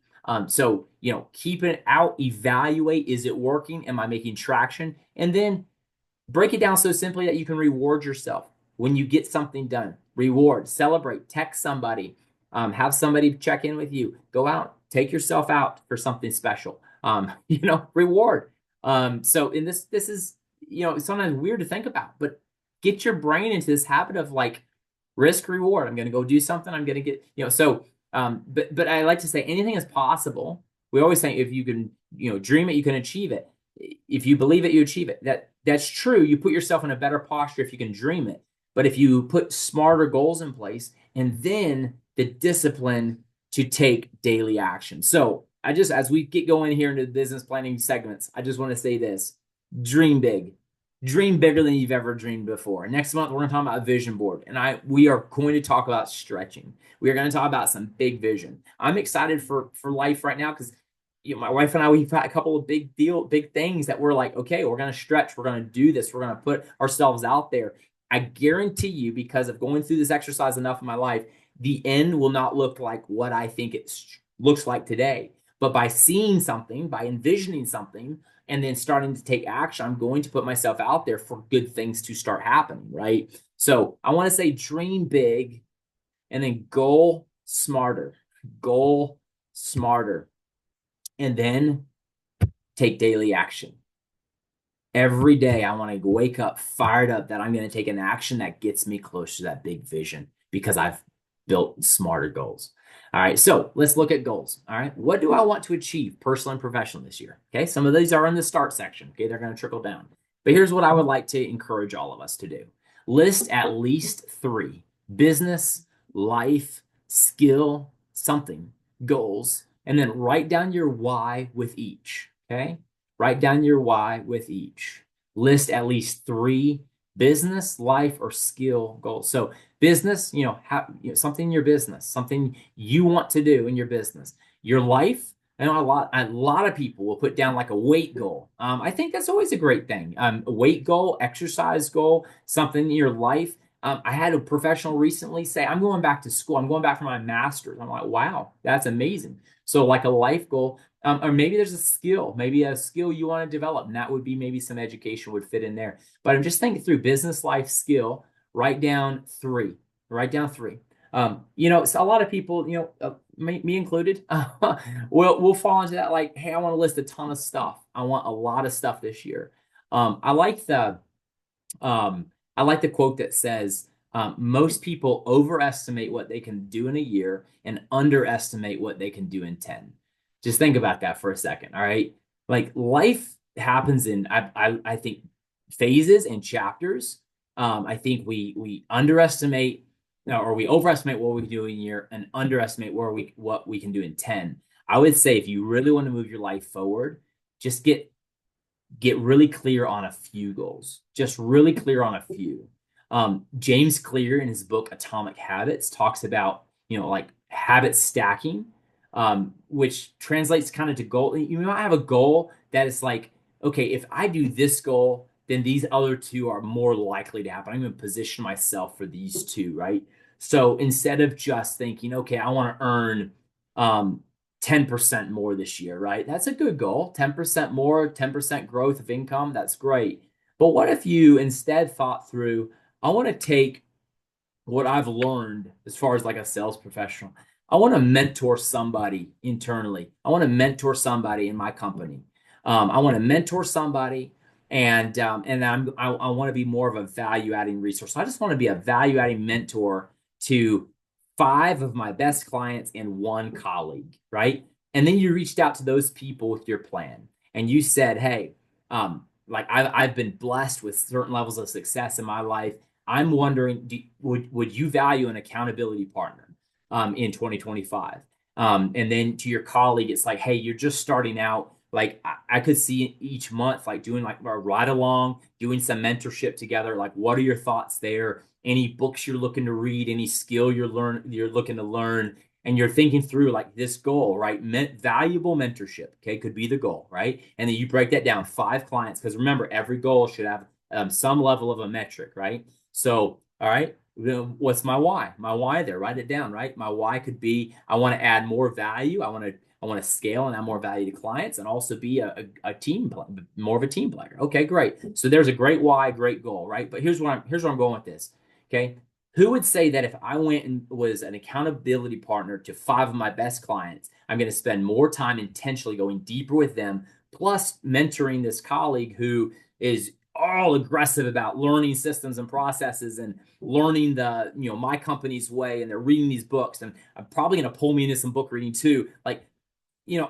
So keep it out, evaluate. Is it working? Am I making traction? And then break it down so simply that you can reward yourself when you get something done. Reward, celebrate, text somebody, have somebody check in with you. Go out, take yourself out for something special. Reward. So in this is, it's sometimes weird to think about, but get your brain into this habit of like risk reward. I'm going to go do something. I'm going to get, so, but I like to say anything is possible. We always say if you can, dream it, you can achieve it. If you believe it, you achieve it. That's true. You put yourself in a better posture if you can dream it. But if you put smarter goals in place and then the discipline to take daily action. So I just, as we get going here into the business planning segments, I just want to say this: dream big, dream bigger than you've ever dreamed before. Next month, we're going to talk about a vision board, and we are going to talk about stretching. We are going to talk about some big vision. I'm excited for life right now because my wife and I, we've had a couple of big things that we're like, okay, we're going to stretch, we're going to do this, we're going to put ourselves out there. I guarantee you, because of going through this exercise enough in my life, the end will not look like what I think it looks like today. But by seeing something, by envisioning something, and then starting to take action, I'm going to put myself out there for good things to start happening, right? So I want to say dream big and then goal smarter, and then take daily action. Every day, I want to wake up fired up that I'm going to take an action that gets me close to that big vision because I've built smarter goals. All right, so let's look at goals. All right, what do I want to achieve personal and professional this year? Okay, some of these are in the start section. Okay, they're going to trickle down. But here's what I would like to encourage all of us to do: list at least 3 business, life, skill, something goals, and then write down your why with each. Okay, write down your why with each. List at least 3 business, life, or skill goals. So business, something in your business, something you want to do in your business. Your life, I know a lot of people will put down like a weight goal. I think that's always a great thing. A weight goal, exercise goal, something in your life. I had a professional recently say, I'm going back to school. I'm going back for my master's. I'm like, wow, that's amazing. So like a life goal, or maybe there's maybe a skill you want to develop, and that would be maybe some education would fit in there. But I'm just thinking through business, life, skill. Write down 3. Write down 3. So a lot of people, me included, we'll fall into that like, hey, I want to list a ton of stuff. I want a lot of stuff this year. Um, I like the um, I like the quote that says, most people overestimate what they can do in a year and underestimate what they can do in 10. Just think about that for a second. All right. Like life happens in, I think, phases and chapters. I think we underestimate or we overestimate what we can do in a year and underestimate what we can do in 10. I would say if you really want to move your life forward, just get really clear on a few goals, just really clear on a few. James Clear in his book Atomic Habits talks about, like habit stacking, which translates kind of to goal. You might have a goal that is like, okay, if I do this goal, then these other 2 are more likely to happen. I'm going to position myself for these 2, right? So instead of just thinking, okay, I want to earn um, 10% more this year, right? That's a good goal. 10% more, 10% growth of income. That's great. But what if you instead thought through, I want to take what I've learned as far as like a sales professional. I want to mentor somebody internally. I want to mentor somebody in my company. I want to mentor somebody, and I want to be more of a value adding resource. So I just want to be a value adding mentor to 5 of my best clients and 1 colleague, right? And then you reached out to those people with your plan, and you said, "Hey, like I've been blessed with certain levels of success in my life. I'm wondering, would you value an accountability partner in 2025?" And then to your colleague, it's like, hey, you're just starting out. Like I could see each month, like doing like a ride along, doing some mentorship together. Like, what are your thoughts there? Any books you're looking to read? Any skill you're looking to learn? And you're thinking through like this goal, right? Valuable mentorship, okay, could be the goal, right? And then you break that down 5 clients, because remember, every goal should have some level of a metric, right? So, all right, what's my why? My why there, write it down, right? My why could be I want to add more value. I want to scale and add more value to clients and also be a team player, more of a team player. Okay, great. So there's a great why, great goal, right? But here's where I'm going with this. Okay. Who would say that if I went and was an accountability partner to 5 of my best clients, I'm going to spend more time intentionally going deeper with them, plus mentoring this colleague who is all aggressive about learning systems and processes and learning my company's way, and they're reading these books, and I'm probably going to pull me into some book reading too. Like,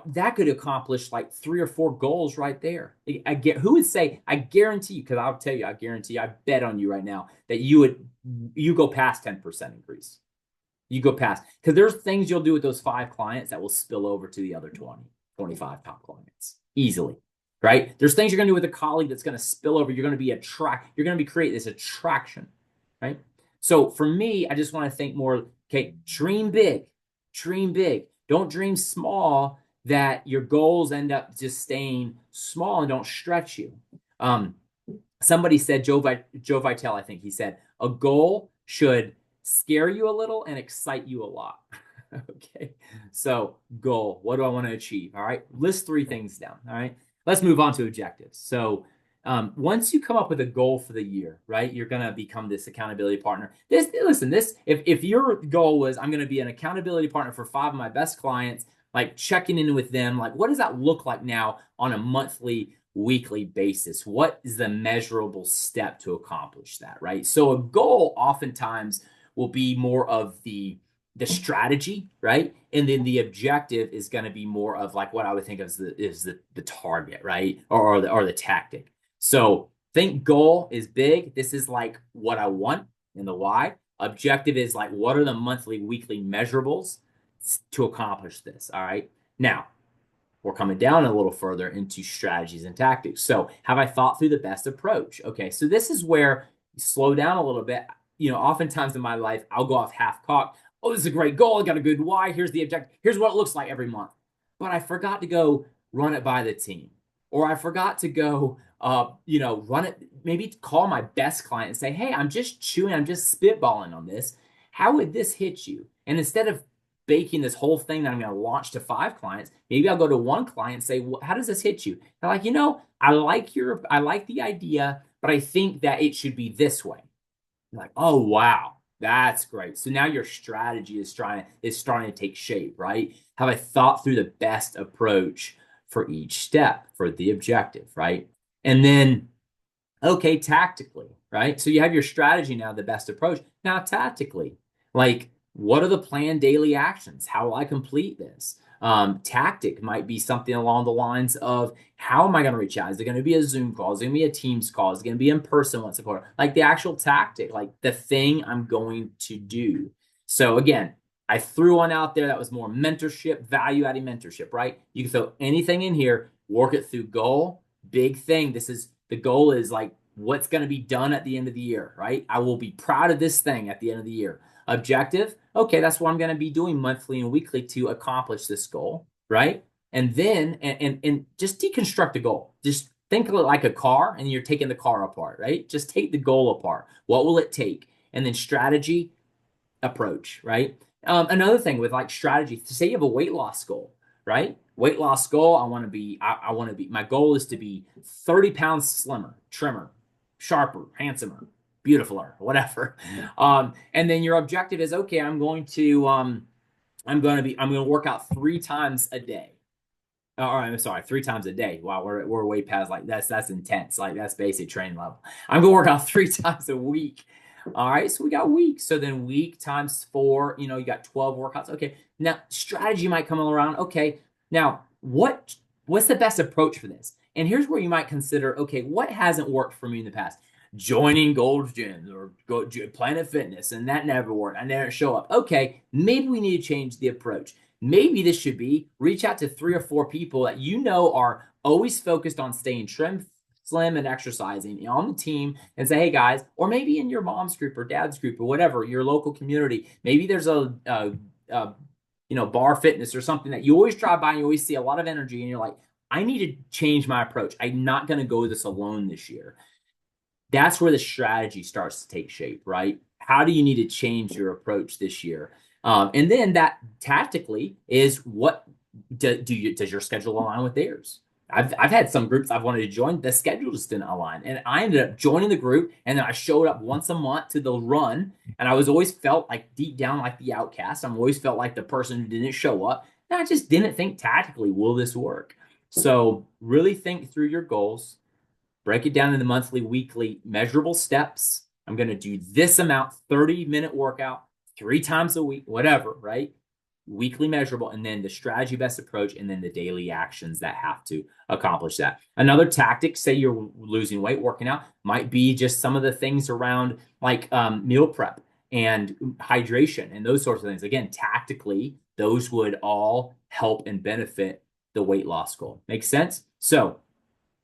that could accomplish like 3 or 4 goals right there. I get who would say, I guarantee you, because I'll tell you, I guarantee, I bet on you right now that you go past 10% increase. You go past, because there's things you'll do with those 5 clients that will spill over to the other 20, 25 top clients easily. Right? There's things you're going to do with a colleague that's going to spill over. You're going to be you're going to be create this attraction. Right? So for me, I just want to think more, okay, dream big. Dream big. Don't dream small that your goals end up just staying small and don't stretch you. Somebody said, Joe Vitale, I think he said, a goal should scare you a little and excite you a lot. Okay. So, goal. What do I want to achieve? All right. List 3 things down. All right. Let's move on to objectives. So, once you come up with a goal for the year, right, you're going to become this accountability partner. If your goal was, I'm going to be an accountability partner for 5 of my best clients, like checking in with them, like what does that look like now on a monthly, weekly basis? What is the measurable step to accomplish that, right? So a goal oftentimes will be more of the strategy, right? And then the objective is going to be more of like what I would think of as the target, right? Or the tactic. So think goal is big. This is like what I want and the why. Objective is like what are the monthly, weekly measurables to accomplish this. All right. Now, we're coming down a little further into strategies and tactics. So, have I thought through the best approach? Okay, so this is where you slow down a little bit. Oftentimes in my life, I'll go off half cocked. Oh, this is a great goal. I got a good why. Here's the objective. Here's what it looks like every month. But I forgot to go run it by the team, or I forgot to go, run it. Maybe call my best client and say, "Hey, I'm just chewing. I'm just spitballing on this. How would this hit you?" And instead of baking this whole thing that I'm going to launch to 5 clients, maybe I'll go to one client and say, well, how does this hit you? They're like, I like the idea, but I think that it should be this way. I'm like, oh, wow, that's great. So now your strategy is starting to take shape, right? Have I thought through the best approach for each step for the objective, right? And then, okay, tactically, right? So you have your strategy now, the best approach. Now, tactically, like what are the planned daily actions? How will I complete this? Tactic might be something along the lines of how am I going to reach out? Is it going to be a Zoom call? Is it going to be a Teams call? Is it going to be in person once a quarter? Like the actual tactic, like the thing I'm going to do. So again, I threw one out there that was more mentorship, value adding mentorship, right? You can throw anything in here, work it through goal, big thing. The goal is like what's going to be done at the end of the year, right? I will be proud of this thing at the end of the year. Objective, okay, that's what I'm going to be doing monthly and weekly to accomplish this goal, right? And then and just deconstruct the goal. Just think of it like a car, and you're taking the car apart, right? Just take the goal apart. What will it take? And then strategy, approach, right? Another thing with like strategy, say you have a weight loss goal, right? Weight loss goal, I want to be, my goal is to be 30 pounds slimmer, trimmer, sharper, handsomer, beautifuler, whatever. And then your objective is, okay, I'm going to work out 3 times a day. I'm sorry, 3 times a day. Wow, we're way past like that's intense. Like that's basic training level. I'm gonna work out 3 times a week. All right, so we got weeks. So then week times 4, you got 12 workouts. Okay, now strategy might come around. Okay, now what's the best approach for this? And here's where you might consider, okay, what hasn't worked for me in the past? Joining Gold's Gyms or go Planet Fitness, and that never worked. I never show up. Okay, maybe we need to change the approach. Maybe this should be reach out to 3 or 4 people that are always focused on staying trim, slim, and exercising on the team and say, hey guys, or maybe in your mom's group or dad's group or whatever, your local community, maybe there's a bar fitness or something that you always drive by and you always see a lot of energy and you're like, I need to change my approach. I'm not going to go this alone this year. That's where the strategy starts to take shape, right? How do you need to change your approach this year? And then that tactically is what does your schedule align with theirs? I've had some groups I've wanted to join, the schedule just didn't align. And I ended up joining the group, and then I showed up once a month to the run. And I was always felt like deep down like the outcast. I'm always felt like the person who didn't show up. And I just didn't think tactically, will this work? So really think through your goals, break it down into monthly, weekly, measurable steps. I'm going to do this amount, 30-minute workout, 3 times a week, whatever, right? Weekly measurable, and then the strategy best approach, and then the daily actions that have to accomplish that. Another tactic, say you're losing weight, working out, might be just some of the things around like meal prep and hydration and those sorts of things. Again, tactically, those would all help and benefit the weight loss goal. Makes sense? So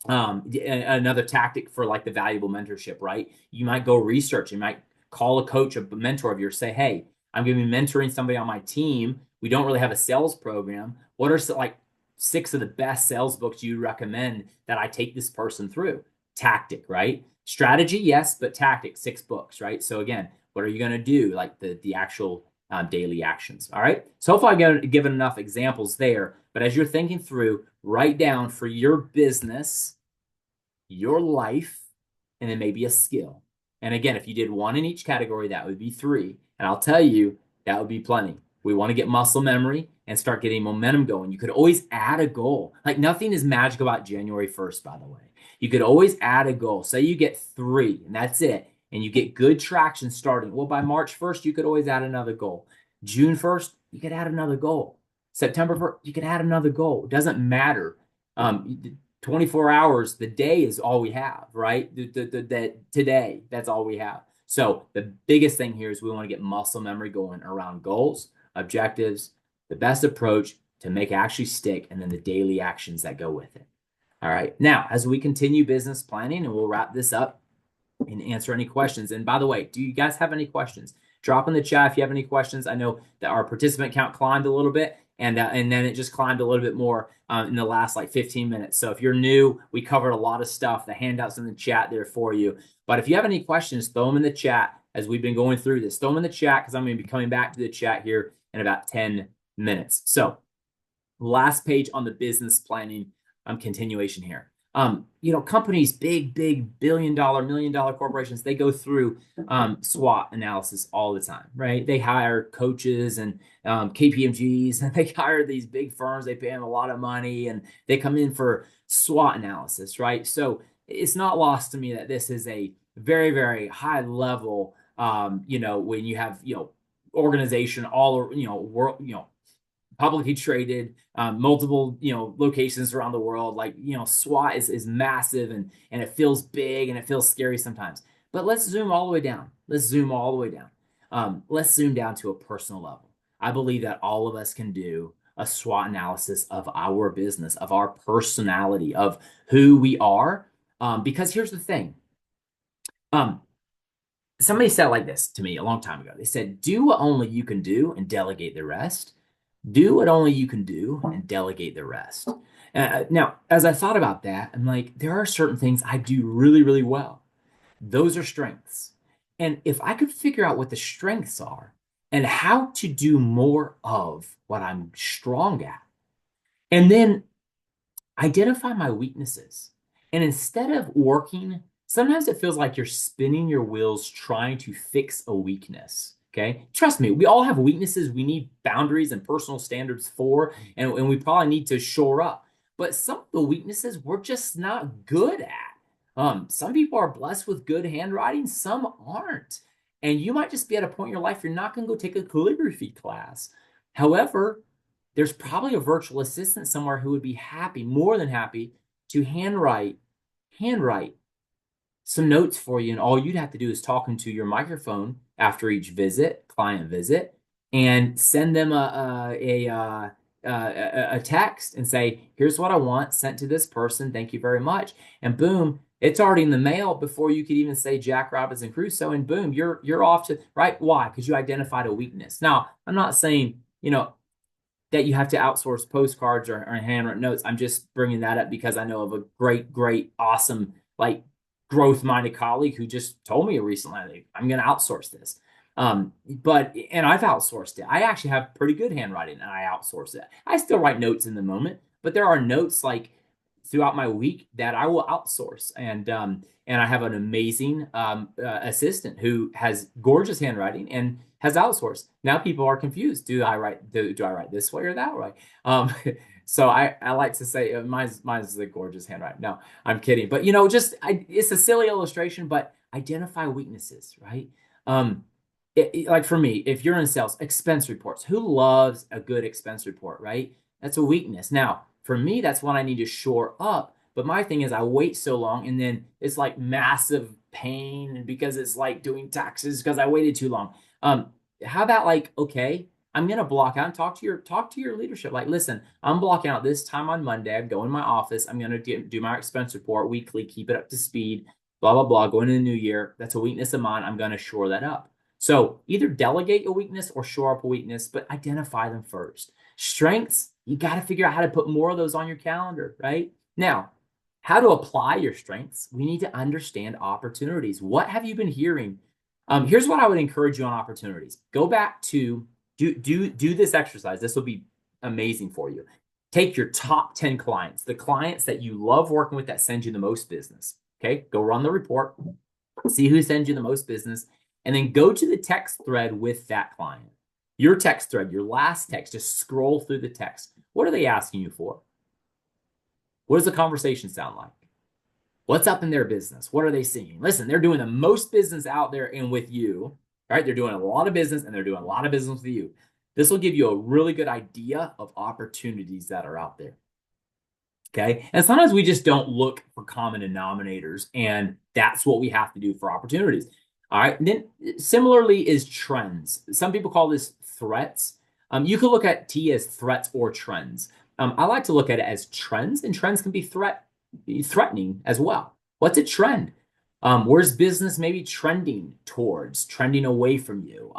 another tactic for like the valuable mentorship, right? You might go research, you might call a coach, a mentor of yours, say, hey, I'm going to be mentoring somebody on my team. We don't really have a sales program. What are like 6 of the best sales books you recommend that I take this person through? Tactic, right? Strategy, yes, but tactic, 6 books, right? So again, what are you going to do? Like the actual daily actions. All right. So hopefully I've given enough examples there. But as you're thinking through, write down for your business, your life, and then maybe a skill. And again, if you did 1 in each category, that would be 3. And I'll tell you, that would be plenty. We want to get muscle memory and start getting momentum going. You could always add a goal. Like nothing is magic about January 1st, by the way. You could always add a goal. Say you get 3 and that's it. And you get good traction starting. Well, by March 1st, you could always add another goal. June 1st, you could add another goal. September 1st, you could add another goal. It doesn't matter. 24 hours, the day is all we have, right? Today, that's all we have. So the biggest thing here is we want to get muscle memory going around goals, objectives, the best approach to make actually stick, and then the daily actions that go with it. All right. Now, as we continue business planning, and we'll wrap this up and answer any questions. And by the way, do you guys have any questions? Drop in the chat if you have any questions. I know that our participant count climbed a little bit, and then it just climbed a little bit more in the last like 15 minutes. So if you're new, we covered a lot of stuff. The handouts in the chat there for you. But if you have any questions, throw them in the chat as we've been going through this. Throw them in the chat because I'm going to be coming back to the chat here in about 10 minutes. So last page on the business planning continuation here. Companies, big billion-dollar, million-dollar corporations, they go through SWOT analysis all the time, right? They hire coaches and KPMGs, and they hire these big firms. They pay them a lot of money, and they come in for SWOT analysis, right? So it's not lost to me that this is a very, very high level. When you have organization all world, publicly traded, multiple locations around the world. Like SWAT is massive, and it feels big and it feels scary sometimes. But let's zoom all the way down. Let's zoom all the way down. Let's zoom down to a personal level. I believe that all of us can do a SWOT analysis of our business, of our personality, of who we are. Because here's the thing. Somebody said like this to me a long time ago. They said, do what only you can do and delegate the rest. Do what only you can do and delegate the rest. Now, as I thought about that, I'm like, there are certain things I do really, really well. Those are strengths. And if I could figure out what the strengths are and how to do more of what I'm strong at, and then identify my weaknesses. And instead of working, sometimes it feels like you're spinning your wheels trying to fix a weakness. Okay. Trust me, we all have weaknesses we need boundaries and personal standards for, and we probably need to shore up. But some of the weaknesses we're just not good at. Some people are blessed with good handwriting, some aren't. And you might just be at a point in your life you're not going to go take a calligraphy class. However, there's probably a virtual assistant somewhere who would be happy, more than happy, to handwrite some notes for you. And all you'd have to do is talk into your microphone after each client visit, and send them a text and say, here's what I want sent to this person. Thank you very much. And boom, it's already in the mail before you could even say Jack Robinson Crusoe. And boom, you're off to, right? Why? Because you identified a weakness. Now, I'm not saying, that you have to outsource postcards or handwritten notes. I'm just bringing that up because I know of a great, awesome, like growth-minded colleague who just told me recently, like, I'm going to outsource this. And I've outsourced it. I actually have pretty good handwriting, and I outsource it. I still write notes in the moment, but there are notes like throughout my week that I will outsource. And I have an amazing assistant who has gorgeous handwriting and has outsourced. Now people are confused. Do I write this way or that way? So I like to say mine's the gorgeous handwriting. No, I'm kidding. But it's a silly illustration, but identify weaknesses, right? Um, like for me, if you're in sales, expense reports. Who loves a good expense report, right? That's a weakness. Now, for me, that's one I need to shore up. But my thing is, I wait so long, and then it's like massive pain because it's like doing taxes because I waited too long. How about like, okay, I'm gonna block out and talk to your leadership. Like, listen, I'm blocking out this time on Monday. I'm going in my office. I'm gonna do my expense report weekly, keep it up to speed. Blah blah blah. Going into the new year, that's a weakness of mine. I'm gonna shore that up. So either delegate a weakness or shore up a weakness, but identify them first. Strengths, you got to figure out how to put more of those on your calendar, right? Now, how to apply your strengths, we need to understand opportunities. What have you been hearing? Here's what I would encourage you on opportunities. Go back to do this exercise. This will be amazing for you. Take your top 10 clients, the clients that you love working with that send you the most business. Okay, go run the report, see who sends you the most business, and then go to the text thread with that client. Your text thread, your last text, just scroll through the text. What are they asking you for? What does the conversation sound like? What's up in their business? What are they seeing? Listen, they're doing the most business out there and with you, right? They're doing a lot of business and they're doing a lot of business with you. This will give you a really good idea of opportunities that are out there. Okay. And sometimes we just don't look for common denominators, and that's what we have to do for opportunities. All right. And then similarly is trends. Some people call this threats. You could look at T as threats or trends. I like to look at it as trends, and trends can be threatening as well. What's a trend? Where's business maybe trending towards, trending away from you?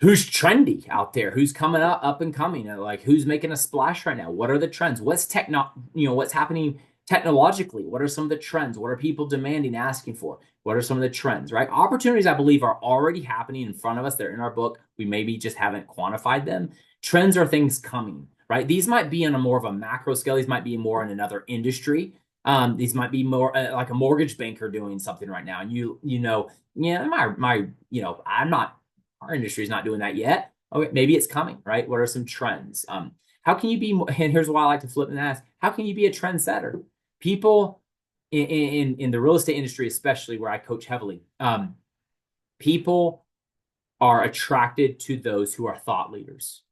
Who's trendy out there? Who's coming up and coming? Like who's making a splash right now? What are the trends? What's happening technologically? What are some of the trends? What are people demanding, asking for? What are some of the trends, right? Opportunities, I believe, are already happening in front of us. They're in our book. We maybe just haven't quantified them. Trends are things coming, right? These might be on a more of a macro scale. These might be more in another industry. These might be more like a mortgage banker doing something right now. And yeah, I'm not our industry is not doing that yet. Okay, maybe it's coming, right? What are some trends? How can you be? And here's why I like to flip and ask: how can you be a trendsetter? People in the real estate industry, especially where I coach heavily, people are attracted to those who are thought leaders,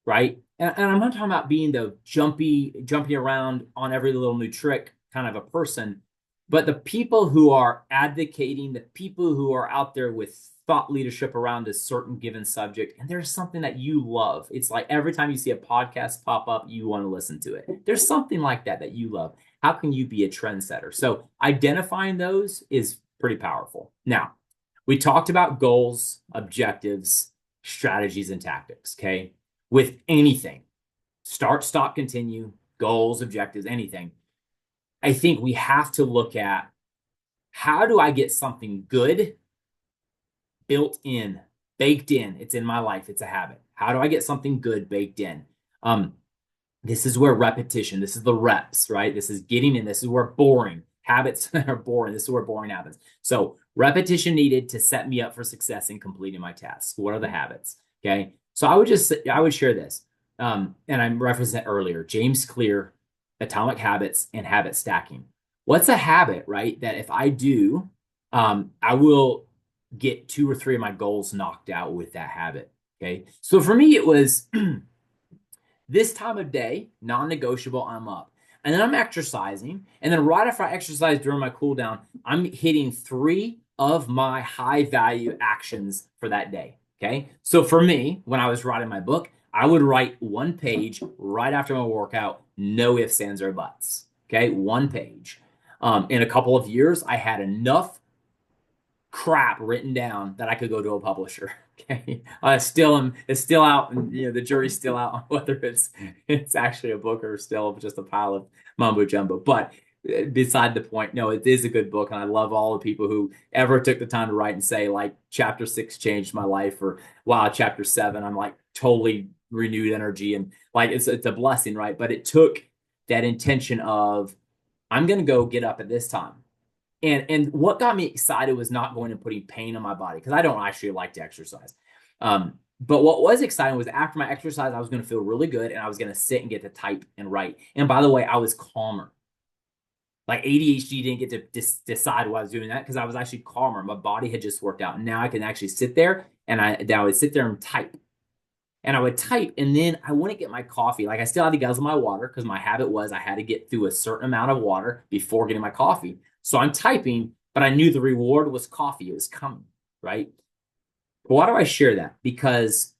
right? And I'm not talking about being the jumping around on every little new trick kind of a person, but the people who are advocating, the people who are out there with thought leadership around a certain given subject, and there's something that you love. It's like every time you see a podcast pop up, you want to listen to it. There's something like that you love. How can you be a trendsetter? So identifying those is pretty powerful. Now, we talked about goals, objectives, strategies, and tactics. Okay. With anything, start, stop, continue, goals, objectives, anything. I think we have to look at how do I get something good built in, baked in? It's in my life. It's a habit. How do I get something good baked in? This is where repetition, this is the reps, right? This is getting in. This is where boring habits are boring. This is where boring happens. So repetition needed to set me up for success in completing my tasks. What are the habits? Okay. So I would share this. And I referenced it earlier, James Clear, Atomic Habits and Habit Stacking. What's a habit, right? That if I do, I will get 2 or 3 of my goals knocked out with that habit. Okay. So for me, it was this time of day, non-negotiable, I'm up. And then I'm exercising. And then right after I exercise during my cool down, I'm hitting 3 of my high value actions for that day. Okay. So for me, when I was writing my book, I would write 1 page right after my workout, no ifs, ands, or buts. Okay. 1 page. In a couple of years, I had enough crap written down that I could go to a publisher. Okay, it's still out, and the jury's still out on whether it's actually a book or still just a pile of mumbo jumbo. But beside the point, no, it is a good book, and I love all the people who ever took the time to write and say like chapter 6 changed my life, or wow, chapter 7 I'm like totally renewed energy, and like it's a blessing, right? But it took that intention of I'm gonna go get up at this time. And what got me excited was not going and putting pain on my body because I don't actually like to exercise. But what was exciting was after my exercise, I was going to feel really good and I was going to sit and get to type and write. And by the way, I was calmer. Like ADHD didn't get to decide why I was doing that because I was actually calmer. My body had just worked out. And now I can actually sit there and I would sit there and type. And I would type and then I wouldn't get my coffee. Like I still had to guzzle my water because my habit was I had to get through a certain amount of water before getting my coffee. So I'm typing, but I knew the reward was coffee. It was coming, right? But why do I share that? Because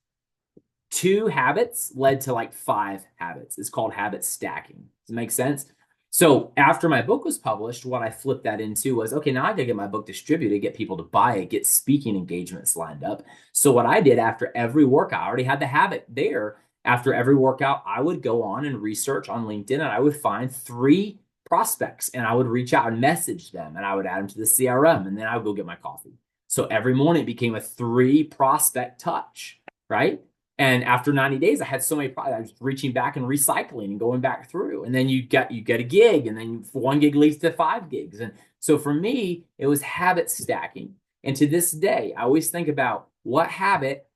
two habits led to like five habits. It's called habit stacking. Does it make sense? So after my book was published, what I flipped that into was okay, now I gotta get my book distributed, get people to buy it, get speaking engagements lined up. So what I did after every workout, I already had the habit there. After every workout, I would go on and research on LinkedIn and I would find three prospects and I would reach out and message them and I would add them to the CRM and then I would go get my coffee. So every morning it became a three prospect touch, right? And after 90 days, I had so many I was reaching back and recycling and going back through. And then you get a gig, and then one gig leads to five gigs. And so for me, it was habit stacking. And to this day, I always think about what habit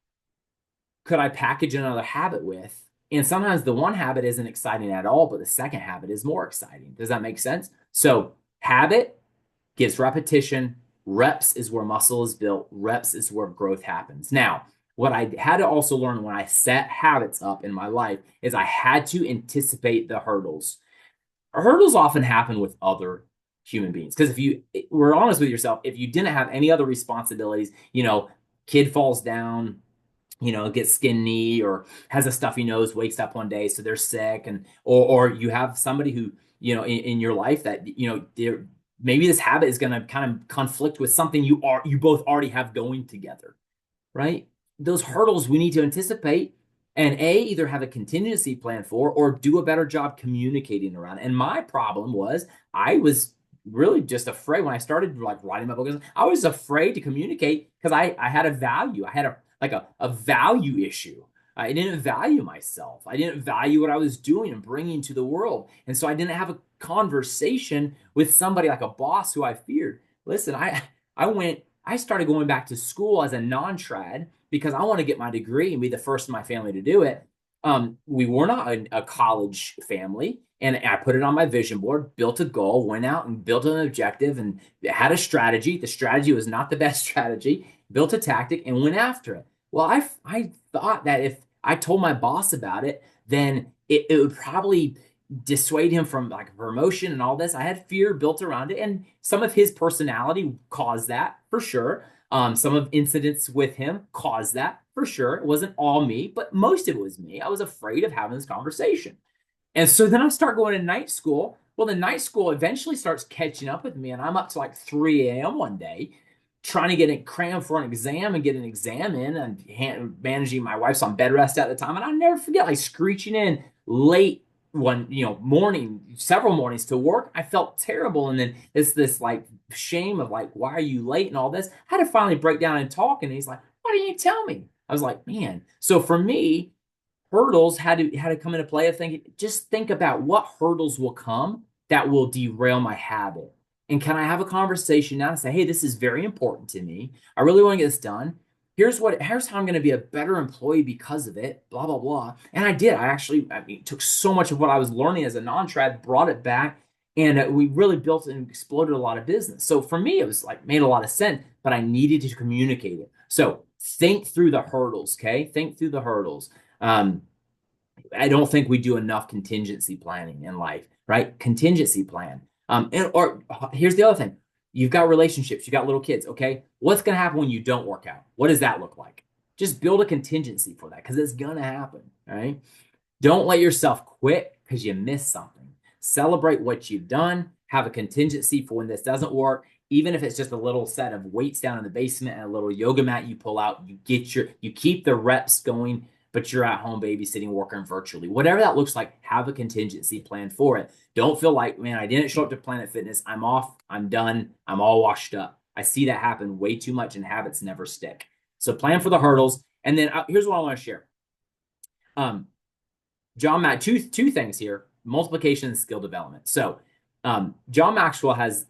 could I package another habit with? And sometimes the one habit isn't exciting at all, but the second habit is more exciting. Does that make sense? So habit gives repetition. Reps is where muscle is built. Reps is where growth happens. Now, what I had to also learn when I set habits up in my life is I had to anticipate the hurdles. Hurdles often happen with other human beings because if you were honest with yourself, if you didn't have any other responsibilities, kid falls down, gets skinny or has a stuffy nose, wakes up one day, so they're sick, and or you have somebody who in your life that they're maybe this habit is going to kind of conflict with something you both already have going together, right? Those hurdles we need to anticipate and either have a contingency plan for or do a better job communicating around. And my problem was I was really just afraid when I started like writing my book. I was afraid to communicate because I had a value. I had a value issue. I didn't value myself. I didn't value what I was doing and bringing to the world. And so I didn't have a conversation with somebody like a boss who I feared. Listen, I started going back to school as a non-trad because I want to get my degree and be the first in my family to do it. We were not a college family, and I put it on my vision board, built a goal, went out and built an objective, and had a strategy. The strategy was not the best strategy. Built a tactic and went after it. Well, I thought that if I told my boss about it, then it would probably dissuade him from like promotion and all this. I had fear built around it, and some of his personality caused that for sure. Some of incidents with him caused that for sure. It wasn't all me, but most of it was me. I was afraid of having this conversation. And so then I start going to night school. Well, the night school eventually starts catching up with me, and I'm up to like 3 a.m. one day trying to get a cram for an exam and get an exam in and managing my wife's on bed rest at the time. And I'll never forget like screeching in late one, morning, several mornings to work. I felt terrible. And then it's this like shame of like, why are you late and all this? I had to finally break down and talk. And he's like, why didn't you tell me? I was like, man. So for me, hurdles had to come into play of thinking, just think about what hurdles will come that will derail my habit. And can I have a conversation now and say, hey, this is very important to me. I really want to get this done. Here's how I'm going to be a better employee because of it, blah, blah, blah. And I did. I mean, took so much of what I was learning as a non-trad, brought it back, and we really built and exploded a lot of business. So for me, it was like made a lot of sense, but I needed to communicate it. So think through the hurdles, okay? Think through the hurdles. Um, I don't think we do enough contingency planning in life, right? Contingency plan. Or here's the other thing. You've got relationships, you got little kids, okay? What's going to happen when you don't work out? What does that look like? Just build a contingency for that because it's going to happen, right? Don't let yourself quit because you missed something. Celebrate what you've done. Have a contingency for when this doesn't work. Even if it's just a little set of weights down in the basement and a little yoga mat you pull out, you keep the reps going, but you're at home babysitting, working virtually. Whatever that looks like, have a contingency plan for it. Don't feel like, man, I didn't show up to Planet Fitness. I'm off. I'm done. I'm all washed up. I see that happen way too much and habits never stick. So plan for the hurdles. And then here's what I want to share. John Matt, two things here: multiplication and skill development. So, John Maxwell has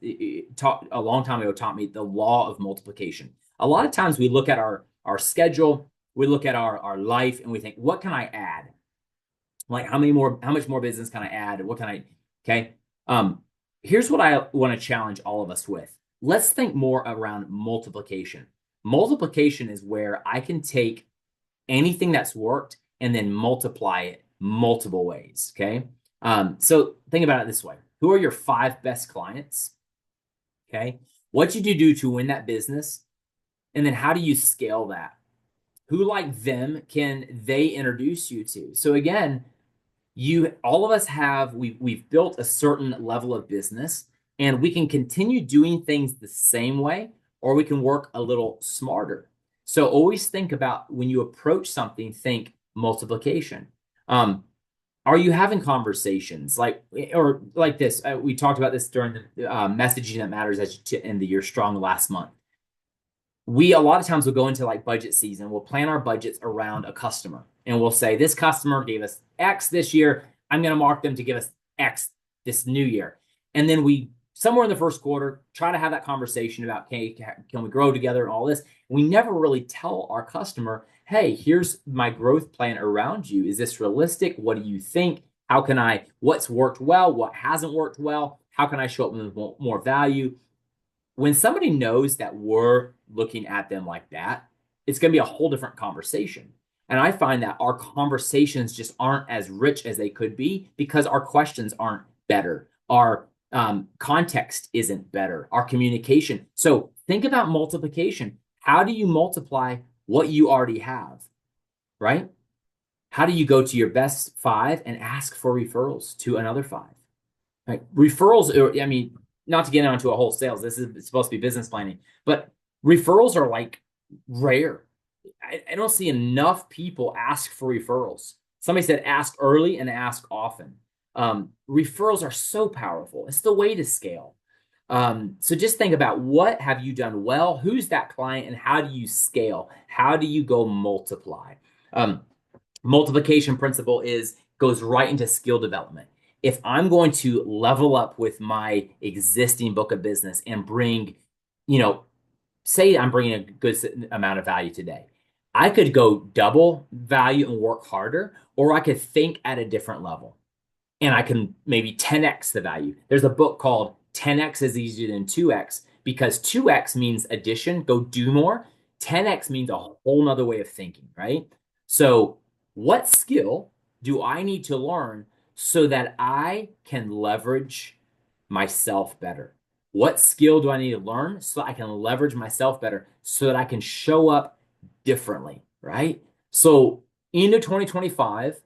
taught a long time ago taught me the law of multiplication. A lot of times we look at our schedule We look at our life and we think, what can I add? Like how much more business can I add? What can I, okay? Um, Here's what I want to challenge all of us with. Let's think more around multiplication. Multiplication is where I can take anything that's worked and then multiply it multiple ways. Okay. So think about it this way. Who are your five best clients? Okay. What did you do to win that business? And then how do you scale that? Who like them can they introduce you to? So again, you all of us have we've built a certain level of business and we can continue doing things the same way or we can work a little smarter. So always think about when you approach something, think multiplication. um are you having conversations like or like this, we talked about this during the messaging that matters as you to end the year strong last month. We a lot of times will go into like budget season. We'll plan our budgets around a customer and we'll say, this customer gave us X this year. I'm going to mark them to give us X this new year. And then we, somewhere in the first quarter, try to have that conversation about, okay, can we grow together and all this? We never really tell our customer, hey, here's my growth plan around you. Is this realistic? What do you think? How can I, what's worked well? What hasn't worked well? How can I show up with more value? When somebody knows that we're looking at them like that, it's going to be a whole different conversation. And I find that our conversations just aren't as rich as they could be because our questions aren't better. Our context isn't better. Our communication. So think about multiplication. How do you multiply what you already have, right? How do you go to your best five and ask for referrals to another five? Right. Referrals, I mean, not to get onto a whole sales, this is supposed to be business planning, but referrals are like rare. I don't see enough people ask for referrals. Somebody said ask early and ask often. Referrals are so powerful. It's the way to scale. So just think about what have you done well? Who's that client and how do you scale? How do you go multiply? Um, Multiplication principle is goes right into skill development. If I'm going to level up with my existing book of business and bring, you know, say I'm bringing a good amount of value today, I could go double value and work harder, or I could think at a different level and I can maybe 10x the value. There's a book called 10x is easier than 2x because 2x means addition, go do more. 10x means a whole nother way of thinking, right? So, what skill do I need to learn so that I can leverage myself better? What skill do I need to learn so I can leverage myself better so that I can show up differently, right? So, into 2025,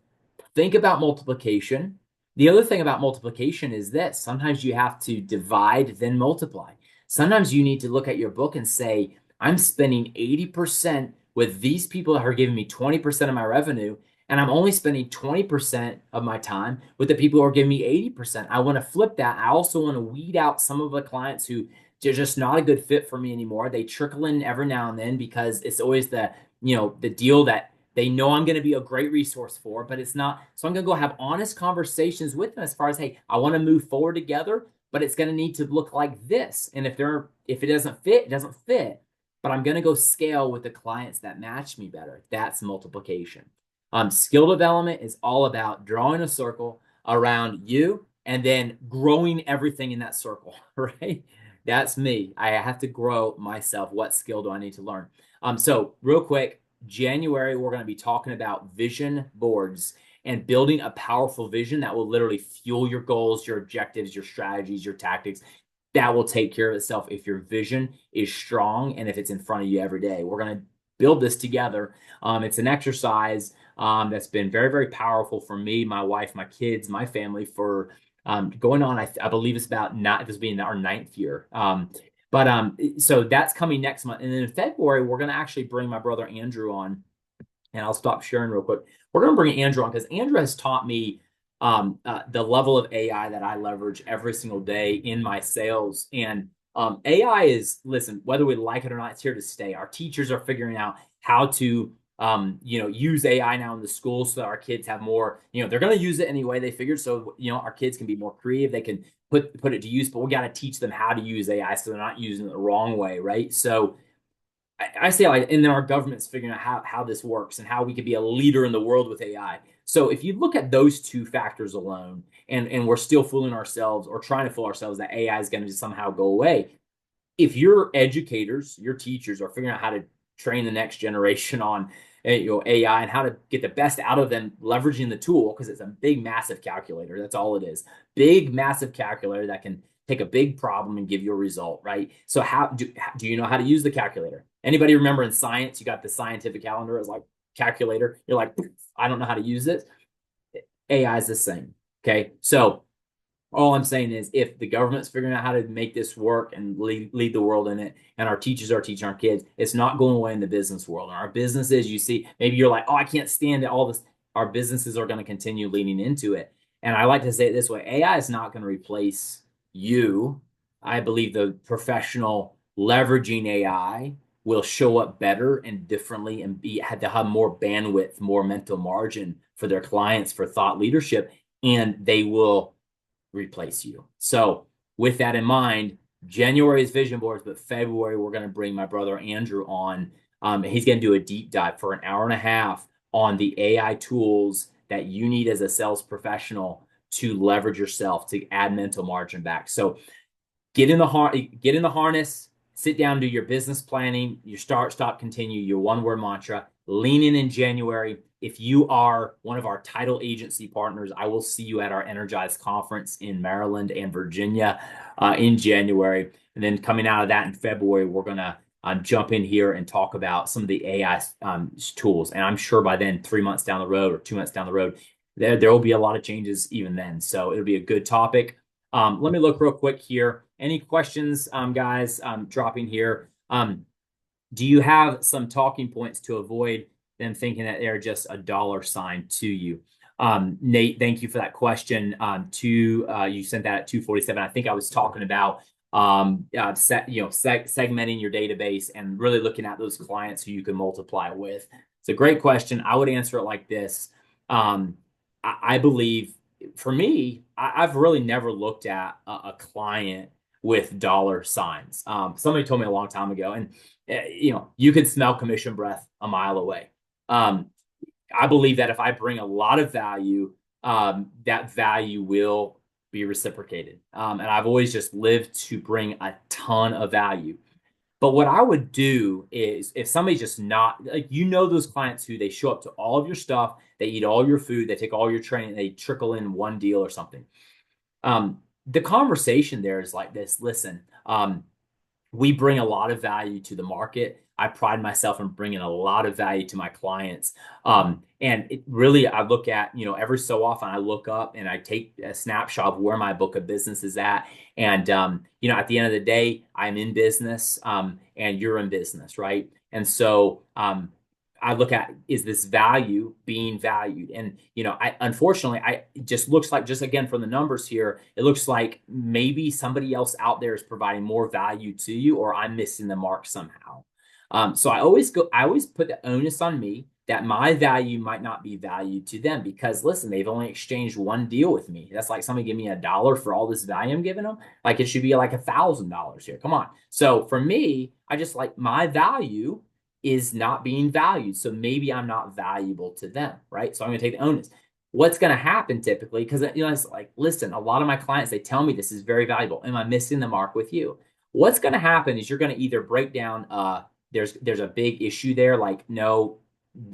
think about multiplication. The other thing about multiplication is this: sometimes you have to divide, then multiply. Sometimes you need to look at your book and say, I'm spending 80% with these people that are giving me 20% of my revenue, and I'm only spending 20% of my time with the people who are giving me 80%. I want to flip that. I also want to weed out some of the clients who they're just not a good fit for me anymore. They trickle in every now and then because it's always the deal that they know I'm going to be a great resource for, but it's not. So I'm going to go have honest conversations with them as far as, hey, I want to move forward together, but it's going to need to look like this. And if it doesn't fit, it doesn't fit. But I'm going to go scale with the clients that match me better. That's multiplication. Skill development is all about drawing a circle around you and then growing everything in that circle, right? That's me. I have to grow myself. What skill do I need to learn? So real quick, January, we're going to be talking about vision boards and building a powerful vision that will literally fuel your goals, your objectives, your strategies, your tactics. That will take care of itself if your vision is strong and if it's in front of you every day. We're going to build this together. It's an exercise that's been very, very powerful for me, my wife, my kids, my family for going on. I believe it's about not this being our ninth year. So that's coming next month. And then in February, we're going to actually bring my brother Andrew on, and I'll stop sharing real quick. We're going to bring Andrew on because Andrew has taught me the level of AI that I leverage every single day in my sales. And AI is, listen, whether we like it or not, it's here to stay. Our teachers are figuring out how to use AI now in the school so that our kids have more, they're going to use it anyway. They figured so, our kids can be more creative. They can put it to use, but we got to teach them how to use AI so they're not using it the wrong way, right? So I say like, and then our government's figuring out how this works and how we could be a leader in the world with AI. So if you look at those two factors alone, and we're still fooling ourselves or trying to fool ourselves that AI is going to somehow go away, if your educators, your teachers are figuring out how to train the next generation on AI and how to get the best out of them, leveraging the tool because it's a big, massive calculator. That's all it is. Big, massive calculator that can take a big problem and give you a result, right? So how do you know how to use the calculator? Anybody remember in science, you got the scientific calendar as like calculator. You're like, I don't know how to use it. AI is the same. Okay. So all I'm saying is if the government's figuring out how to make this work and lead the world in it, and our teachers are teaching our kids, it's not going away in the business world. And our businesses, you see, maybe you're like, oh, I can't stand it, all this. Our businesses are going to continue leaning into it. And I like to say it this way: AI is not going to replace you. I believe the professional leveraging AI will show up better and differently and be had to have more bandwidth, more mental margin for their clients for thought leadership, and they will replace you. So, with that in mind, January is vision boards, but February we're going to bring my brother Andrew on. He's going to do a deep dive for an hour and a half on the AI tools that you need as a sales professional to leverage yourself to add mental margin back. So, get in the harness, sit down, do your business planning, your start, stop, continue, your one word mantra. Lean in January. If you are one of our title agency partners, I will see you at our Energize conference in Maryland and Virginia in January. And then coming out of that in February, we're going to jump in here and talk about some of the AI tools. And I'm sure by then, 3 months down the road or 2 months down the road, there will be a lot of changes even then. So it'll be a good topic. Let me look real quick here. Any questions, guys? Dropping here. Do you have some talking points to avoid them thinking that they're just a dollar sign to you? Nate, thank you for that question. You sent that at 2:47. I think I was talking about segmenting your database and really looking at those clients who you can multiply with. It's a great question. I would answer it like this. I believe for me, I've really never looked at a client with dollar signs. Somebody told me a long time ago, and you could smell commission breath a mile away. Um, I believe that if I bring a lot of value, that value will be reciprocated. And I've always just lived to bring a ton of value. But what I would do is if somebody's just not like, those clients who they show up to all of your stuff, they eat all your food, they take all your training, they trickle in one deal or something. The conversation there is like this: listen, we bring a lot of value to the market. I pride myself in bringing a lot of value to my clients. And it really, I look at, every so often I look up and I take a snapshot of where my book of business is at. And, at the end of the day, I'm in business and you're in business, right? And so I look at, is this value being valued? And, unfortunately, it just looks like, just again, from the numbers here, it looks like maybe somebody else out there is providing more value to you, or I'm missing the mark somehow. So I always put the onus on me that my value might not be valued to them because listen, they've only exchanged one deal with me. That's like somebody give me $1 for all this value I'm giving them. Like it should be like $1,000 here. Come on. So for me, I just like my value is not being valued. So maybe I'm not valuable to them, right? So I'm going to take the onus. What's going to happen typically? Because it's like, listen, a lot of my clients, they tell me this is very valuable. Am I missing the mark with you? What's going to happen is you're going to either break down there's a big issue there, like, no,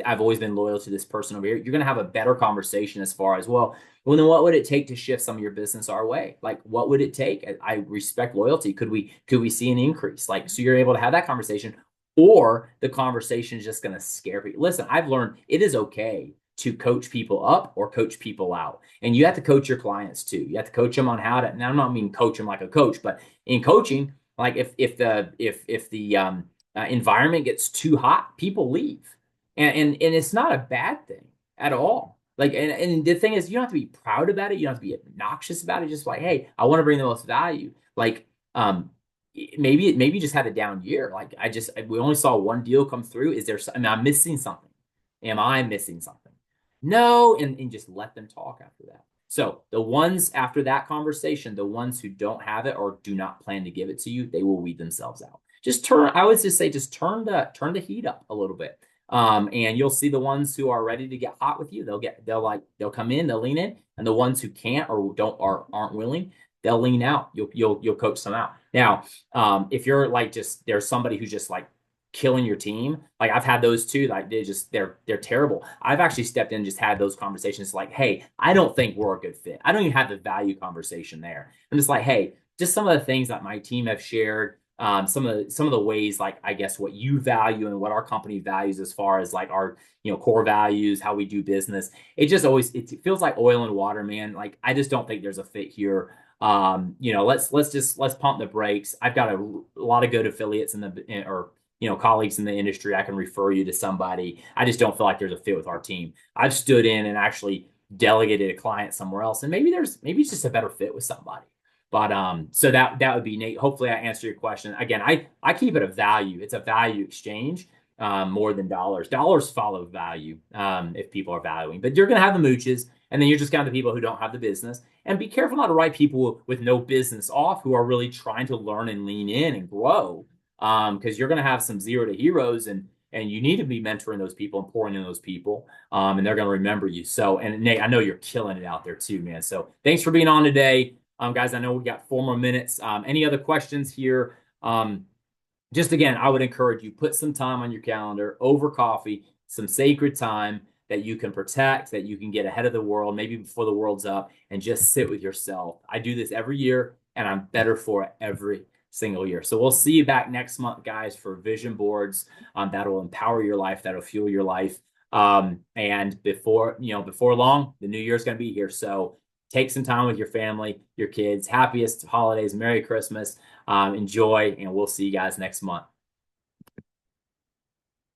I've always been loyal to this person over here. You're going to have a better conversation as far as, well, then what would it take to shift some of your business our way? Like, what would it take? I respect loyalty. Could we see an increase? Like, so you're able to have that conversation, or the conversation is just going to scare people. Listen, I've learned it is okay to coach people up or coach people out. And you have to coach your clients too. You have to coach them on how to, now I'm not mean coach them like a coach, but in coaching, like if the environment gets too hot, people leave. And it's not a bad thing at all. Like, and the thing is, you don't have to be proud about it. You don't have to be obnoxious about it. Just like, hey, I want to bring the most value. Like, maybe you just had a down year. Like we only saw one deal come through. Is there, I'm missing something. Am I missing something? No. And just let them talk after that. So the ones after that conversation, the ones who don't have it or do not plan to give it to you, they will weed themselves out. just turn, I would just say, just turn the heat up a little bit. And you'll see the ones who are ready to get hot with you. They'll come in, they'll lean in, and the ones who can't or don't or aren't willing, they'll lean out. You'll coach them out. Now, if you're like just there's somebody who's just like killing your team, like I've had those too. Like they're terrible. I've actually stepped in and just had those conversations like, hey, I don't think we're a good fit. I don't even have the value conversation there. I'm just like, hey, just some of the things that my team have shared. Some of the ways, like I guess what you value and what our company values as far as like our core values, how we do business. It feels like oil and water, man. Like I just don't think there's a fit here. Let's pump the brakes. I've got a lot of good affiliates or colleagues in the industry. I can refer you to somebody. I just don't feel like there's a fit with our team. I've stood in and actually delegated a client somewhere else, and maybe it's just a better fit with somebody. But so that would be Nate. Hopefully, I answered your question. Again, I keep it a value. It's a value exchange more than dollars. Dollars follow value if people are valuing. But you're going to have the mooches, and then you're just going to have the people who don't have the business. And be careful not to write people with no business off who are really trying to learn and lean in and grow. Because you're going to have some zero to heroes, and you need to be mentoring those people and pouring in those people, and they're going to remember you. So, and Nate, I know you're killing it out there too, man. So thanks for being on today. Guys, I know we got 4 more minutes. Any other questions here? Just again, I would encourage you put some time on your calendar over coffee, some sacred time that you can protect, that you can get ahead of the world, maybe before the world's up, and just sit with yourself. I do this every year, and I'm better for it every single year. So we'll see you back next month, guys, for vision boards that will empower your life, that'll fuel your life. And before long, the new year's going to be here. So take some time with your family, your kids. Happiest holidays, Merry Christmas. Enjoy, and we'll see you guys next month.